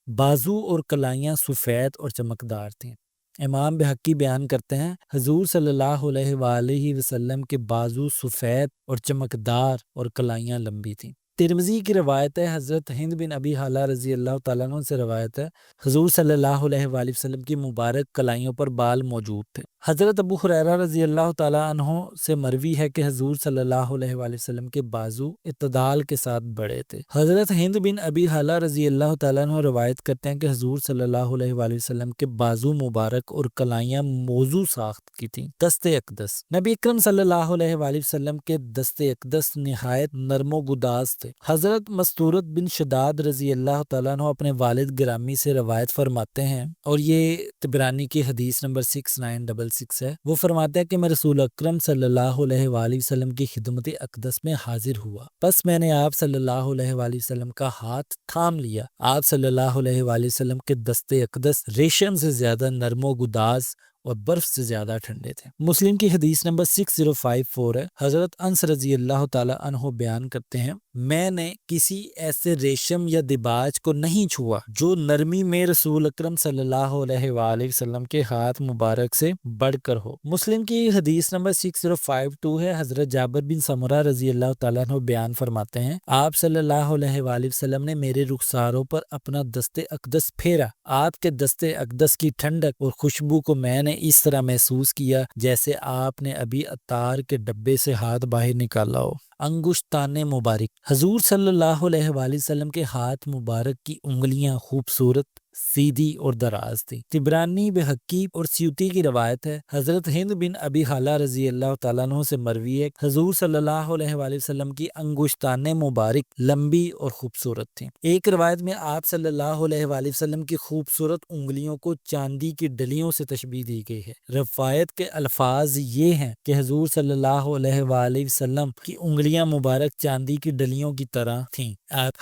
بازو اور کلائیاں سفید اور چمکدار تھیں۔ امام بہقی بیان کرتے ہیں، حضور صلی اللہ علیہ وآلہ وسلم کے بازو سفید اور چمکدار اور کلائیاں لمبی تھیں۔ ترمذی کی روایت ہے، حضرت ہند بن ابی حالہ رضی اللہ تعالیٰ عنہ سے روایت ہے، حضور صلی اللہ علیہ وآلہ وسلم کی مبارک کلائیوں پر بال موجود تھے۔ حضرت ابو ہریرہ رضی اللہ تعالیٰ عنہ سے مروی ہے کہ حضور صلی اللہ علیہ وآلہ وسلم کے بازو اعتدال کے ساتھ بڑے تھے۔ حضرت ہند بن ابی حالہ رضی اللہ تعالیٰ عنہ روایت کرتے ہیں کہ حضور صلی اللہ علیہ وآلہ وسلم کے بازو مبارک اور کلائیاں موزوں ساخت کی تھیں۔ دست اقدس، نبی اکرم صلی اللہ علیہ وآلہ وسلم کے دست اقدس نہایت نرم و گداز تھے۔ حضرت مستورت بن شداد رضی اللہ تعالیٰ عنہ اپنے والد گرامی سے روایت فرماتے ہیں، اور یہ طبرانی کی حدیث نمبر 6966 ہے۔ وہ فرماتے ہیں کہ میں رسول اکرم صلی اللہ علیہ وآلہ وسلم کی خدمت اقدس میں حاضر ہوا، پس میں نے آپ صلی اللہ علیہ وآلہ وسلم کا ہاتھ تھام لیا۔ آپ صلی اللہ علیہ وآلہ وسلم کے دست اقدس ریشم سے زیادہ نرم و گداز اور برف سے زیادہ ٹھنڈے تھے۔ مسلم کی حدیث نمبر 6054 ہے، حضرت انس رضی اللہ تعالی عنہ بیان کرتے ہیں میں نے کسی ایسے ریشم یا دباج کو نہیں چھوا جو نرمی میں رسول اکرم صلی اللہ علیہ وآلہ وسلم کے ہاتھ مبارک سے بڑھ کر ہو۔ مسلم کی حدیث نمبر 6052 ہے، حضرت جابر بن سمرہ رضی اللہ تعالیٰ عنہ بیان فرماتے ہیں آپ صلی اللہ علیہ وآلہ وسلم نے میرے رخساروں پر اپنا دست اقدس پھیرا، آپ کے دست اقدس کی ٹھنڈک اور خوشبو کو میں نے اس طرح محسوس کیا جیسے آپ نے ابھی عطار کے ڈبے سے ہاتھ باہر نکالا ہو۔ انگشتان مبارک، حضور صلی اللہ علیہ وآلہ وسلم کے ہاتھ مبارک کی انگلیاں خوبصورت، سیدھی اور دراز تھی۔ طبرانی، بہقی اور سیوطی کی روایت ہے، حضرت ہند بن ابی حالہ رضی اللہ تعالیٰ عنہ سے مروی ہے حضور صلی اللہ علیہ وآلہ وسلم کی انگشتان مبارک لمبی اور خوبصورت تھیں۔ ایک روایت میں آپ صلی اللہ علیہ وآلہ وسلم کی خوبصورت انگلیوں کو چاندی کی ڈلیوں سے تشبیہ دی گئی ہے۔ روایت کے الفاظ یہ ہیں کہ حضور صلی اللہ علیہ وآلہ وسلم کی انگلیاں مبارک چاندی کی ڈلیوں کی طرح تھیں۔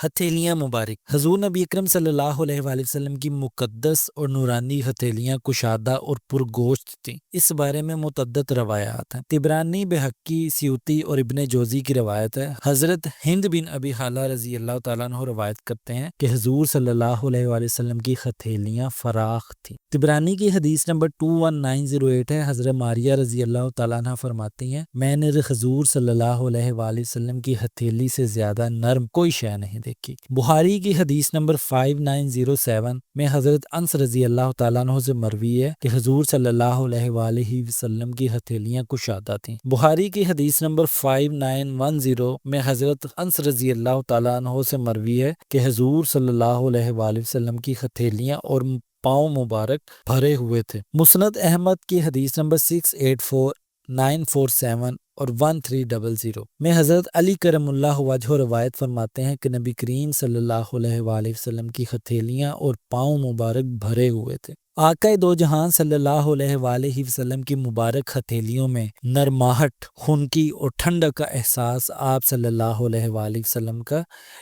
ہتھیلیاں مبارک، حضور نبی اکرم صلی اللہ علیہ وآلہ وسلم کی مقدس اور نورانی ہتھیلیاں کشادہ اور پرگوشت تھیں۔ اس بارے میں متعدد روایات ہیں۔ طبرانی، بہقی، سیوطی اور ابن جوزی کی روایت ہے، حضرت ہند بن ابی حالہ رضی اللہ تعالیٰ عنہ روایت کرتے ہیں کہ حضور صلی اللہ علیہ وآلہ وسلم کی ہتھیلیاں فراخ تھیں۔ طبرانی کی حدیث نمبر 21908 ہے، حضرت ماریہ رضی اللہ تعالیٰ عنہ فرماتی ہیں میں نے حضور صلی اللہ علیہ وآلہ وسلم کی ہتھیلی سے زیادہ نرم کوئی شے نہیں دیکھی۔ بخاری کی حدیث نمبر 5907 میں حضرت انس رضی اللہ تعالیٰ عنہ سے مروی ہے کہ حضور صلی اللہ علیہ وآلہ وسلم کی ہتھیلیاں کشادہ تھیں۔ بخاری کی حدیث نمبر 5910 میں حضرت انس رضی اللہ تعالیٰ عنہ سے مروی ہے کہ حضور صلی اللہ علیہ وآلہ وسلم کی ہتھیلیاں اور پاؤں مبارک بھرے ہوئے تھے۔ مسند احمد کی حدیث نمبر 684، 947 اور 1300 میں حضرت علی کرم اللہ وجہ روایت فرماتے ہیں کہ نبی کریم صلی اللہ علیہ وآلہ وسلم کی ہتھیلیاں اور پاؤں مبارک بھرے ہوئے تھے۔ آقا دو جہان صلی اللہ علیہ وآلہ وسلم کی مبارک ہتھیلیوں میں نرماہٹ، خنکی اور ٹھنڈک کا احساس آپ صلی اللہ علیہ وآلہ وسلم کا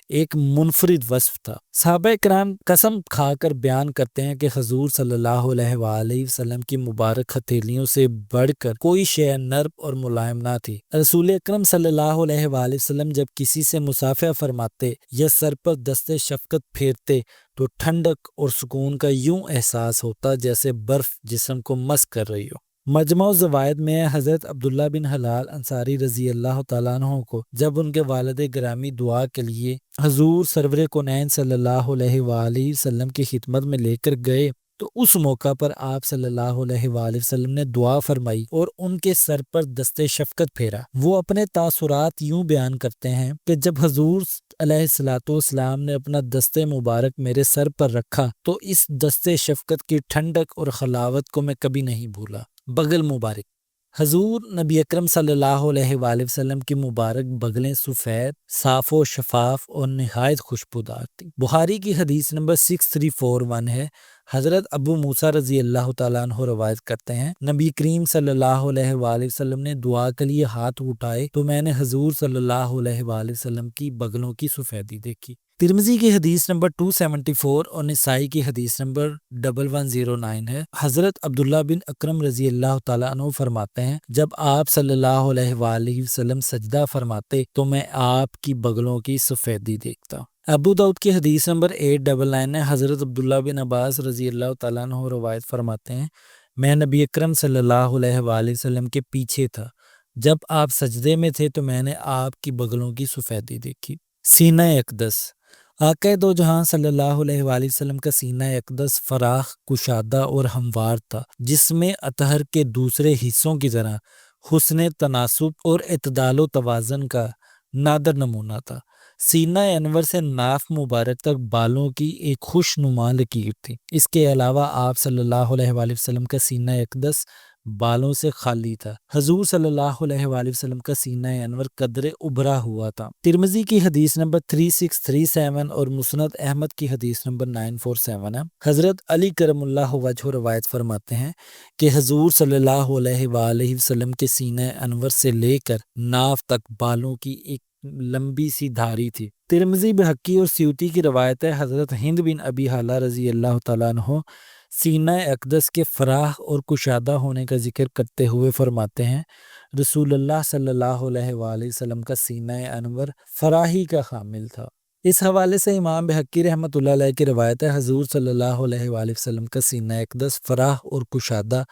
ایک منفرد وصف تھا۔ صحابہ کرام قسم کھا کر بیان کرتے ہیں کہ حضور صلی اللہ علیہ وآلہ وسلم کی مبارک ہتھیلیوں سے بڑھ کر کوئی شے نرم اور ملائم نہ تھی۔ رسول اکرم صلی اللہ علیہ وآلہ وسلم جب کسی سے مصافحہ فرماتے یا سر پر دست شفقت پھیرتے تو ٹھنڈک اور سکون کا یوں احساس ہوتا جیسے برف جسم کو مس کر رہی ہو۔ مجمع الزوائد میں حضرت عبداللہ بن حلال انصاری رضی اللہ تعالیٰ عنہ کو جب ان کے والد گرامی دعا کے لیے حضور سرور کونین صلی اللہ علیہ وآلہ وسلم کی خدمت میں لے کر گئے تو اس موقع پر آپ صلی اللہ علیہ وآلہ وسلم نے دعا فرمائی اور ان کے سر پر دست شفقت پھیرا۔ وہ اپنے تاثرات یوں بیان کرتے ہیں کہ جب حضور علیہ الصلوۃ والسلام نے اپنا دست مبارک میرے سر پر رکھا تو اس دست شفقت کی ٹھنڈک اور خلاوت کو میں کبھی نہیں بھولا۔ بغل مبارک، حضور نبی اکرم صلی اللہ علیہ وآلہ وسلم کی مبارک بغلیں سفید، صاف و شفاف اور نہایت خوشبودار تھیں۔ بخاری کی حدیث نمبر 6341 ہے، حضرت ابو موسیٰ رضی اللہ تعالیٰ عنہ روایت کرتے ہیں نبی کریم صلی اللہ علیہ وآلہ وسلم نے دعا کے لیے ہاتھ اٹھائے تو میں نے حضور صلی اللہ علیہ وآلہ وسلم کی بغلوں کی سفیدی دیکھی۔ ترمذی کی حدیث نمبر 274 اور نسائی کی حدیث نمبر 1109 ہے، حضرت عبداللہ بن اکرم رضی اللہ تعالیٰ عنہ فرماتے ہیں جب آپ صلی اللہ علیہ وآلہ وسلم سجدہ فرماتے تو میں آپ کی بغلوں کی سفیدی دیکھتا۔ ابو داؤد کی حدیث نمبر 899 ہے، حضرت عبداللہ بن عباس رضی اللہ تعالیٰ عنہ روایت فرماتے ہیں میں نبی اکرم صلی اللہ علیہ وآلہ وسلم کے پیچھے تھا، جب آپ سجدے میں تھے تو میں نے آپ کی بغلوں کی سفیدی دیکھی۔ سینہ اقدس، آقا دو جہاں صلی اللہ علیہ وآلہ وسلم کا سینہ اقدس فراخ، کشادہ اور ہموار تھا، جس میں اطہر کے دوسرے حصوں کی طرح حسن تناسب اور اعتدال و توازن کا نادر نمونہ تھا۔ سینہ انور سے ناف مبارک تک بالوں کی ایک خوش نما لکیر تھی۔ اس کے علاوہ آپ صلی اللہ علیہ وآلہ وسلم کا سینہ اقدس بالوں سے خالی تھا۔ حضور صلی اللہ علیہ وآلہ وسلم کا سینہ انور قدرے ابھرا ہوا تھا۔ ترمذی کی حدیث نمبر 3637 اور مسند احمد کی حدیث نمبر 947 ہے، حضرت علی کرم اللہ وجہ روایت فرماتے ہیں کہ حضور صلی اللہ علیہ وآلہ وسلم کے سینہ انور سے لے کر ناف تک بالوں کی ایک لمبی سی دھاری تھی۔ ترمذی، بہقی اور سیوطی کی روایت ہے، حضرت ہند بن ابی حالہ رضی اللہ تعالیٰ عنہ سینہ اقدس کے فراخ اور کشادہ ہونے کا ذکر کرتے ہوئے فرماتے ہیں رسول اللہ صلی اللہ علیہ وآلہ وسلم کا سینہ انور فراخی کا حامل تھا۔ اس حوالے سے امام بہقی رحمۃ اللہ علیہ کی روایت ہے حضور صلی اللہ علیہ وآلہ وسلم کا سینہ اقدس فراخ اور کشادہ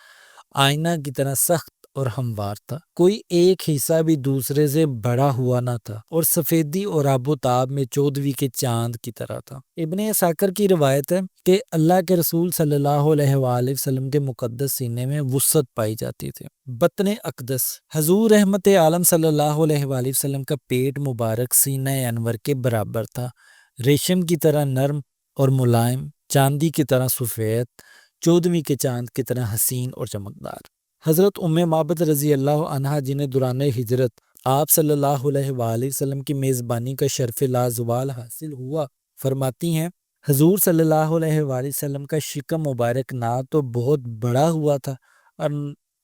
آئینہ کی طرح سخت اور ہموار تھا، کوئی ایک حصہ بھی دوسرے سے بڑا ہوا نہ تھا اور سفیدی اور آب و تاب میں 14ویں کے چاند کی طرح تھا۔ ابن اساکر کی روایت ہے کہ اللہ کے رسول صلی اللہ علیہ وآلہ وسلم کے مقدس سینے میں وسعت پائی جاتی تھی۔ بطن اقدس، حضور رحمت عالم صلی اللہ علیہ وآلہ وسلم کا پیٹ مبارک سینہ انور کے برابر تھا، ریشم کی طرح نرم اور ملائم، چاندی کی طرح سفید، 14ویں کے چاند کی طرح حسین اور چمکدار۔ حضرت ام معبد رضی اللہ عنہا جنہیں دوران ہجرت آپ صلی اللہ علیہ وآلہ وسلم کی میزبانی کا شرف لازوال حاصل ہوا، فرماتی ہیں حضور صلی اللہ علیہ وآلہ وسلم کا شکم مبارک نہ تو بہت بڑا ہوا تھا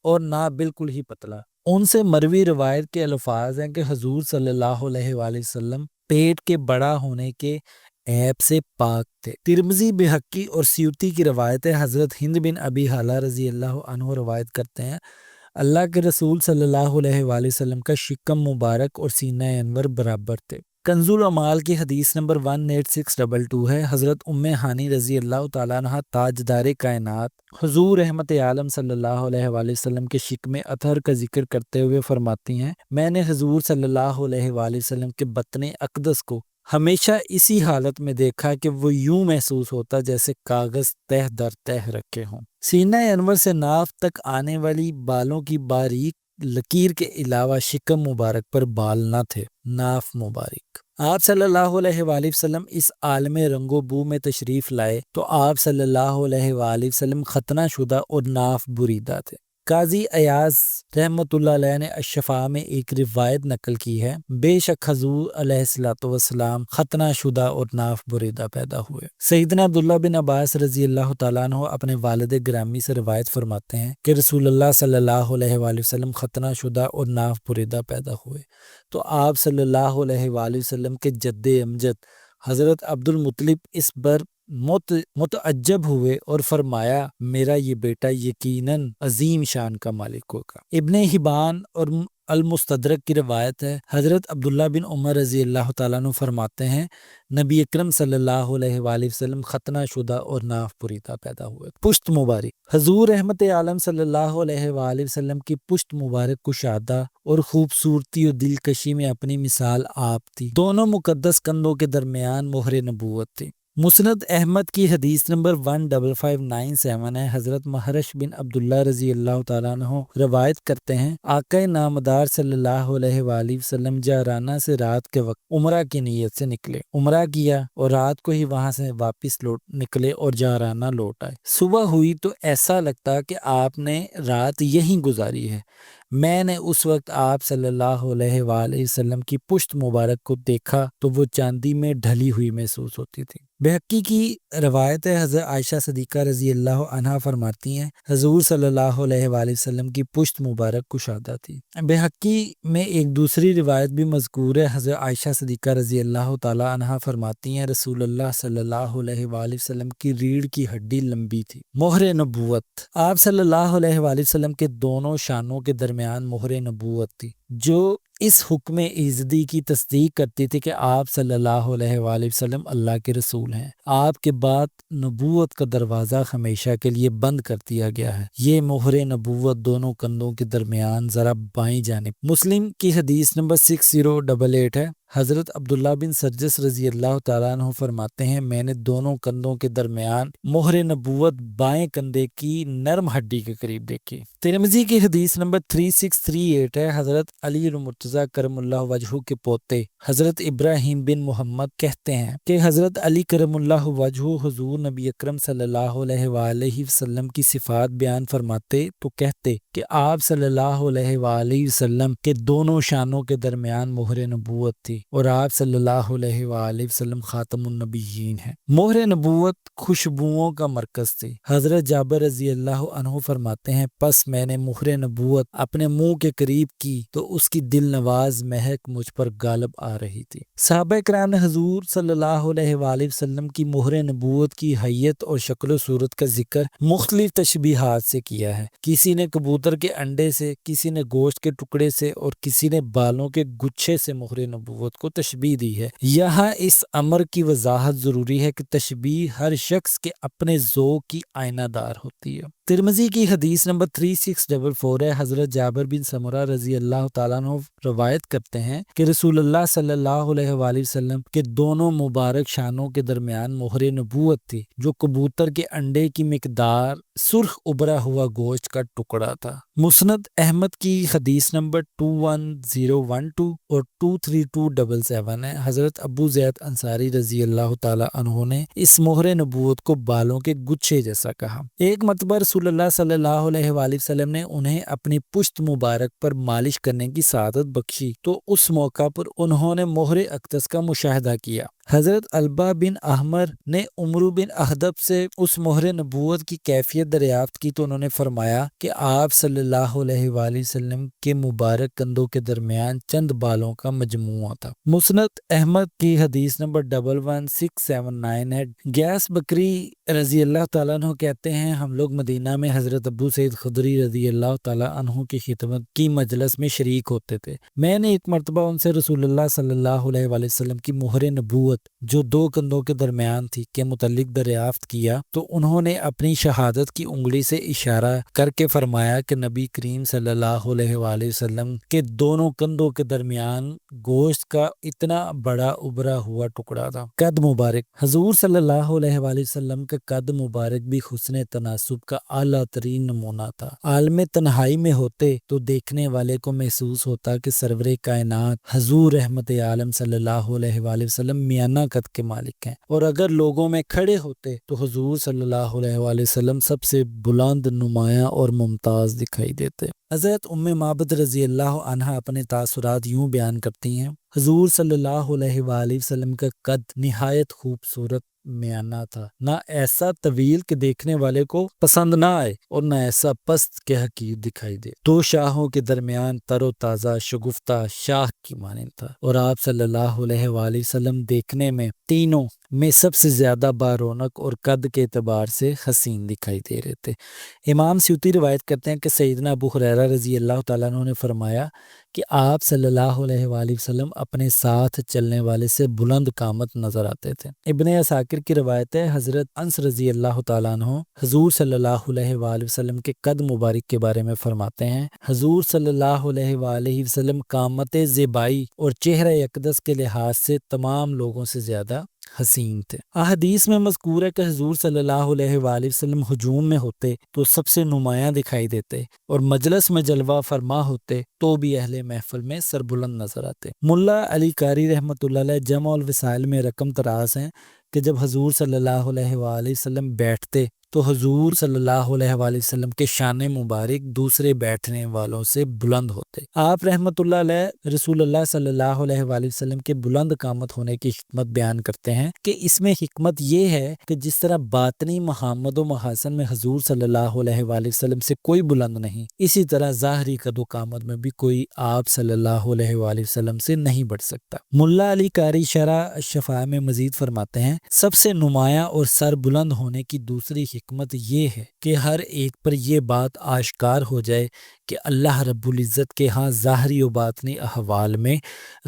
اور نہ بالکل ہی پتلا۔ ان سے مروی روایت کے الفاظ ہیں کہ حضور صلی اللہ علیہ وآلہ وسلم پیٹ کے بڑا ہونے کے عیب سے پاک تھے۔ ترمذی، بہقی اور سیوطی کی روایت ہے حضرت ہند بن ابی حالہ رضی اللہ عنہ روایت کرتے ہیں اللہ کے رسول صلی اللہ علیہ وآلہ وسلم کا شکم مبارک اور سینہ انور برابر تھے۔ کنز العمال کی حدیث نمبر 18622 ہے حضرت ام ہانی رضی اللہ تعالیٰ عنہ تاجدار کائنات حضور رحمت عالم صلی اللہ علیہ وآلہ وسلم کے شکم اطہر کا ذکر کرتے ہوئے فرماتی ہیں میں نے حضور صلی اللہ علیہ وآلہ وسلم کے بطن اقدس کو ہمیشہ اسی حالت میں دیکھا کہ وہ یوں محسوس ہوتا جیسے کاغذ تہ در تہ رکھے ہوں۔ سینہ انور سے ناف تک آنے والی بالوں کی باریک لکیر کے علاوہ شکم مبارک پر بال نہ تھے۔ ناف مبارک، آپ صلی اللہ علیہ وآلہ وسلم اس عالم رنگ و بو میں تشریف لائے تو آپ صلی اللہ علیہ وآلہ وسلم ختنہ شدہ اور ناف بریدہ تھے۔ قاضی ایاز رحمۃ اللہ علیہ نے الشفاء میں ایک روایت نقل کی ہے بے شک حضور علیہ السلام ختنہ شدہ اور ناف بریدہ پیدا ہوئے۔ سیدنا عبداللہ بن عباس رضی اللہ تعالیٰ عنہ اپنے والد گرامی سے روایت فرماتے ہیں کہ رسول اللہ صلی اللہ علیہ وآلہ وسلم ختنہ شدہ اور ناف بریدہ پیدا ہوئے تو آپ صلی اللہ علیہ وآلہ وسلم کے جد امجد حضرت عبد المطلب اس پر متعجب ہوئے اور فرمایا میرا یہ بیٹا یقیناً عظیم شان کا مالک ہوگا۔ ابن حبان اور المستدرک کی روایت ہے حضرت عبداللہ بن عمر رضی اللہ تعالیٰ عنہ فرماتے ہیں نبی اکرم صلی اللہ علیہ وآلہ وسلم ختنہ شدہ اور ناف بریدہ پیدا ہوئے۔ پشت مبارک، حضور رحمت عالم صلی اللہ علیہ وآلہ وسلم کی پشت مبارک کشادہ اور خوبصورتی اور دلکشی میں اپنی مثال آپ تھی۔ دونوں مقدس کندھوں کے درمیان مہر نبوت تھی۔ مسند احمد کی حدیث نمبر 15597 ہے حضرت محرش بن عبداللہ رضی اللہ تعالیٰ عنہ روایت کرتے ہیں آقا نامدار صلی اللہ علیہ وآلہ وسلم جارانہ سے رات کے وقت عمرہ کی نیت سے نکلے، عمرہ کیا اور رات کو ہی وہاں سے واپس نکلے اور جارانہ لوٹ آئے۔ صبح ہوئی تو ایسا لگتا کہ آپ نے رات یہیں گزاری ہے۔ میں نے اس وقت آپ صلی اللہ علیہ وآلہ وسلم کی پشت مبارک کو دیکھا تو وہ چاندی میں ڈھلی ہوئی محسوس ہوتی تھی۔ بہقی کی روایت ہے حضرت عائشہ صدیقہ رضی اللہ عنہا فرماتی ہیں حضور صلی اللہ علیہ وآلہ وسلم کی پشت مبارک کشادہ تھی۔ بہقی میں ایک دوسری روایت بھی مذکور ہے حضرت عائشہ صدیقہ رضی اللہ تعالی عنہا فرماتی ہیں رسول اللہ صلی اللہ علیہ وآلہ وسلم کی ریڑھ کی ہڈی لمبی تھی۔ مہر نبوت، آپ صلی اللہ علیہ وآلہ وسلم کے دونوں شانوں کے درمیان مہر نبوت تھی جو اس حکم ایزدی کی تصدیق کرتی تھی کہ آپ صلی اللہ علیہ وآلہ وسلم اللہ کے رسول ہیں۔ آپ کے بعد نبوت کا دروازہ ہمیشہ کے لیے بند کر دیا گیا ہے۔ یہ مہر نبوت دونوں کندھوں کے درمیان ذرا بائیں جانب۔ مسلم کی حدیث نمبر 6088 ہے حضرت عبداللہ بن سرجس رضی اللہ تعالیٰ عنہ فرماتے ہیں میں نے دونوں کندھوں کے درمیان مہر نبوت بائیں کندھے کی نرم ہڈی کے قریب دیکھی۔ ترمذی کی حدیث نمبر 3638 ہے حضرت علی المرتضیٰ کرم اللہ وجہہ کے پوتے حضرت ابراہیم بن محمد کہتے ہیں کہ حضرت علی کرم اللہ وجہہ حضور نبی اکرم صلی اللہ علیہ وآلہ وسلم کی صفات بیان فرماتے تو کہتے کہ آپ صلی اللہ علیہ وآلہ وسلم کے دونوں شانوں کے درمیان مہر نبوت تھی۔ اور آپ صلی اللہ علیہ وآلہ وسلم خاتم النبیین ہیں۔ مہر نبوت خوشبوؤں کا مرکز تھی۔ حضرت جابر رضی اللہ عنہ فرماتے ہیں پس میں نے مہر نبوت اپنے منہ کے قریب کی تو اس کی دل نواز مہک مجھ پر غالب آ رہی تھی۔ صحابہ کرام نے حضور صلی اللہ علیہ وآلہ وسلم کی مہر نبوت کی حیت اور شکل و صورت کا ذکر مختلف تشبیہات سے کیا ہے۔ کسی نے کبوتر کے انڈے سے، کسی نے گوشت کے ٹکڑے سے اور کسی نے بالوں کے گچھے سے مہر نبوت کو تشبیہ دی ہے۔ یہاں اس امر کی وضاحت ضروری ہے کہ تشبیہ ہر شخص کے اپنے ذوق کی آئینہ دار ہوتی ہے۔ ترمذی کی حدیث نمبر 3644 ہے۔ حضرت جابر بن سمرہ رضی اللہ تعالیٰ عنہ روایت کرتے ہیں کہ رسول اللہ صلی اللہ علیہ وآلہ وسلم کے دونوں مبارک شانوں کے درمیان مہر نبوت تھی جو کبوتر کے انڈے کی مقدار سرخ ابھرا ہوا گوشت کا ٹکڑا تھا۔ مسند احمد کی حدیث نمبر 21012 اور 23277 ہے۔ حضرت ابو زید انصاری رضی اللہ تعالیٰ عنہ نے اس مہر نبوت کو بالوں کے گچھے جیسا کہا۔ ایک مرتبہ رسول اللہ صلی اللہ علیہ وآلہ وسلم نے انہیں اپنی پشت مبارک پر مالش کرنے کی سعادت بخشی تو اس موقع پر انہوں نے مہر اقدس کا مشاہدہ کیا۔ حضرت البا بن احمر نے عمرو بن احدب سے اس مہر نبوت کی کیفیت دریافت کی تو انہوں نے فرمایا کہ آپ صلی اللہ علیہ وآلہ وسلم کے مبارک کندھوں کے درمیان چند بالوں کا مجموعہ تھا۔ مسند احمد کی حدیث نمبر 11679 ہے۔ گیاس بکری رضی اللہ تعالیٰ عنہ کہتے ہیں ہم لوگ مدینہ میں حضرت ابو سعید خدری رضی اللہ تعالیٰ عنہ کی خدمت کی مجلس میں شریک ہوتے تھے۔ میں نے ایک مرتبہ ان سے رسول اللہ صلی اللہ علیہ وآلہ وسلم کی مہر نبوت جو دو کندھوں کے درمیان تھی کے متعلق دریافت کیا تو انہوں نے اپنی شہادت کی انگلی سے اشارہ کر کے فرمایا کہ نبی کریم صلی اللہ علیہ وآلہ وسلم کے دونوں کندھوں کے درمیان گوشت کا اتنا بڑا ابھرا ہوا ٹکڑا تھا۔ قد مبارک حضور صلی اللہ علیہ وآلہ وسلم کا قد مبارک بھی حسن تناسب کا اعلیٰ ترین نمونہ تھا۔ عالم تنہائی میں ہوتے تو دیکھنے والے کو محسوس ہوتا کہ سرور کائنات حضور رحمت عالم صلی اللہ علیہ وآلہ وسلم میانہ قد کے مالک ہیں، اور اگر لوگوں میں کھڑے ہوتے تو حضور صلی اللہ علیہ وآلہ وسلم سب سے بلند، نمایاں اور ممتاز دکھائی دیتے۔ حضرت ام معبد رضی اللہ عنہا اپنے تاثرات یوں بیان کرتی ہیں حضور صلی اللہ علیہ وآلہ وسلم کا قد نہایت خوبصورت میانہ تھا، نہ ایسا طویل کہ دیکھنے والے کو پسند نہ آئے اور نہ ایسا پست کہ حقیر دکھائی دے۔ دو شاہوں کے درمیان تر و تازہ شگفتہ شاہ کی مانند تھا، اور آپ صلی اللہ علیہ وآلہ وسلم دیکھنے میں تینوں میں سب سے زیادہ بارونق اور قد کے اعتبار سے حسین دکھائی دے رہے تھے۔ امام سیوطی روایت کرتے ہیں کہ سیدنا ابو ہریرہ رضی اللہ تعالیٰ عنہ نے فرمایا کہ آپ صلی اللہ علیہ وآلہ وسلم اپنے ساتھ چلنے والے سے بلند قامت نظر آتے تھے۔ ابن عساکر کی روایت ہے حضرت انس رضی اللہ تعالیٰ عنہ حضور صلی اللہ علیہ وآلہ وسلم کے قد مبارک کے بارے میں فرماتے ہیں حضور صلی اللہ علیہ وآلہ وسلم قامت زیبائی اور چہرہ اقدس کے لحاظ سے تمام لوگوں سے زیادہ حسین تھے۔ احادیث میں مذکور ہے کہ حضور صلی اللہ علیہ وآلہ وسلم ہجوم میں ہوتے تو سب سے نمایاں دکھائی دیتے، اور مجلس میں جلوہ فرما ہوتے تو بھی اہل محفل میں سربلند نظر آتے۔ ملا علی قاری رحمۃ اللہ علیہ جمع الوسائل میں رقم تراز ہیں کہ جب حضور صلی اللہ علیہ وآلہ وسلم بیٹھتے تو حضور صلی اللہ علیہ وآلہ وسلم کے شان مبارک دوسرے بیٹھنے والوں سے بلند ہوتے۔ آپ رحمت اللہ علیہ رسول اللہ صلی اللہ علیہ وآلہ وسلم کے بلند قامت ہونے کی حکمت بیان کرتے ہیں کہ اس میں حکمت یہ ہے کہ جس طرح باطنی محمد و محاسن میں حضور صلی اللہ علیہ وآلہ وسلم سے کوئی بلند نہیں، اسی طرح ظاہری قد و قامت میں بھی کوئی آپ صلی اللہ علیہ وآلہ وسلم سے نہیں بڑھ سکتا۔ ملا علی قاری شرح الشفاء میں مزید فرماتے ہیں سب سے نمایاں اور سر بلند ہونے کی دوسری حکمت یہ ہے کہ ہر ایک پر یہ بات آشکار ہو جائے کہ اللہ رب العزت کے ہاں ظاہری و باطنی احوال میں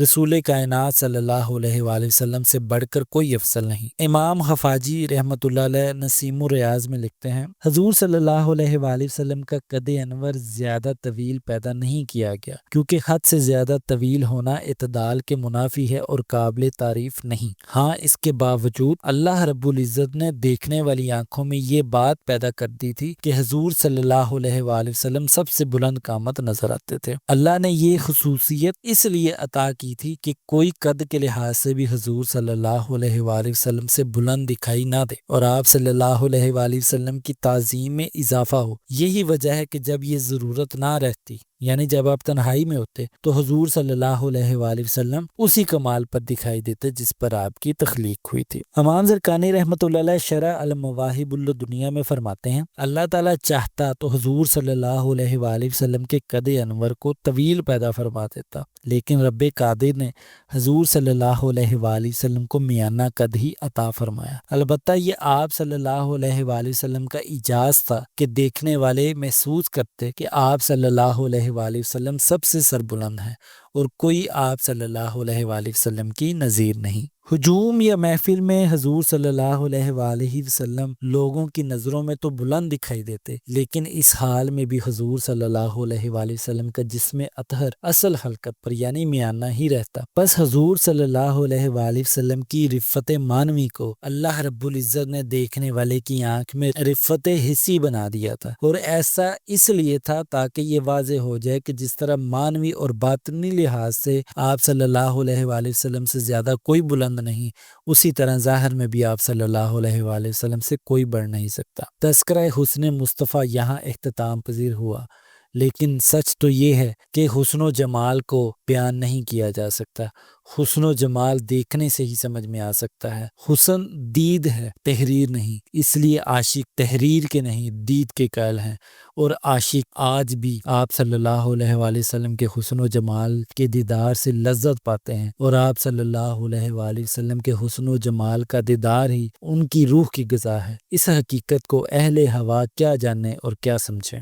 رسول کائنات صلی اللہ علیہ وآلہ وسلم سے بڑھ کر کوئی افضل نہیں۔ امام حفاجی رحمۃ اللہ علیہ نسیم الریاض میں لکھتے ہیں حضور صلی اللہ علیہ وآلہ وسلم کا قد انور زیادہ طویل پیدا نہیں کیا گیا کیونکہ حد سے زیادہ طویل ہونا اعتدال کے منافی ہے اور قابل تعریف نہیں۔ ہاں اس کے باوجود اللہ رب العزت نے دیکھنے والی آنکھوں میں یہ بات پیدا کر دی تھی کہ حضور صلی اللہ علیہ وآلہ وسلم سب سے بلند قامت نظر آتے تھے۔ اللہ نے یہ خصوصیت اس لیے عطا کی تھی کہ کوئی قد کے لحاظ سے بھی حضور صلی اللہ علیہ وآلہ وسلم سے بلند دکھائی نہ دے اور آپ صلی اللہ علیہ وآلہ وسلم کی تعظیم میں اضافہ ہو۔ یہی وجہ ہے کہ جب یہ ضرورت نہ رہتی یعنی جب آپ تنہائی میں ہوتے تو حضور صلی اللہ علیہ وآلہ وسلم اسی کمال پر دکھائی دیتے جس پر آپ کی تخلیق ہوئی تھی۔ امام زرقانی رحمۃ اللہ علیہ شرح المواہب الدنیا میں فرماتے ہیں اللہ تعالیٰ چاہتا تو حضور صلی اللہ علیہ وآلہ وسلم کے قد انور کو طویل پیدا فرما دیتا، لیکن رب قادر نے حضور صلی اللہ علیہ وآلہ وسلم کو میانہ قد ہی عطا فرمایا۔ البتہ یہ آپ صلی اللہ علیہ وآلہ وسلم کا اعجاز تھا کہ دیکھنے والے محسوس کرتے کہ آپ صلی اللہ علیہ وآلہ وسلم سب سے سربلند ہیں اور کوئی آپ صلی اللہ علیہ وآلہ وسلم کی نظیر نہیں۔ ہجوم یا محفل میں حضور صلی اللہ علیہ وآلہ وسلم لوگوں کی نظروں میں تو بلند دکھائی دیتے، لیکن اس حال میں بھی حضور صلی اللہ علیہ وآلہ وسلم کا جسم اطہر اصل حلقت پر یعنی میانہ ہی رہتا۔ بس حضور صلی اللہ علیہ وآلہ وسلم کی رفت معنوی کو اللہ رب العزت نے دیکھنے والے کی آنکھ میں رفت حسی بنا دیا تھا، اور ایسا اس لیے تھا تاکہ یہ واضح ہو جائے کہ جس طرح معنوی اور باطنی لحاظ سے آپ صلی اللہ علیہ وآلہ وسلم سے زیادہ کوئی بلند نہیں، اسی طرح ظاہر میں بھی آپ صلی اللہ علیہ وآلہ وسلم سے کوئی بڑھ نہیں سکتا۔ تذکرہ حسن مصطفیٰ یہاں اختتام پذیر ہوا، لیکن سچ تو یہ ہے کہ حسن و جمال کو بیان نہیں کیا جا سکتا۔ حسن و جمال دیکھنے سے ہی سمجھ میں آ سکتا ہے۔ حسن دید ہے، تحریر نہیں، اس لیے عاشق تحریر کے نہیں دید کے قائل ہیں، اور عاشق آج بھی آپ صلی اللہ علیہ وآلہ وسلم کے حسن و جمال کے دیدار سے لذت پاتے ہیں، اور آپ صلی اللہ علیہ وآلہ وسلم کے حسن و جمال کا دیدار ہی ان کی روح کی غذا ہے۔ اس حقیقت کو اہل ہوا کیا جانے اور کیا سمجھیں۔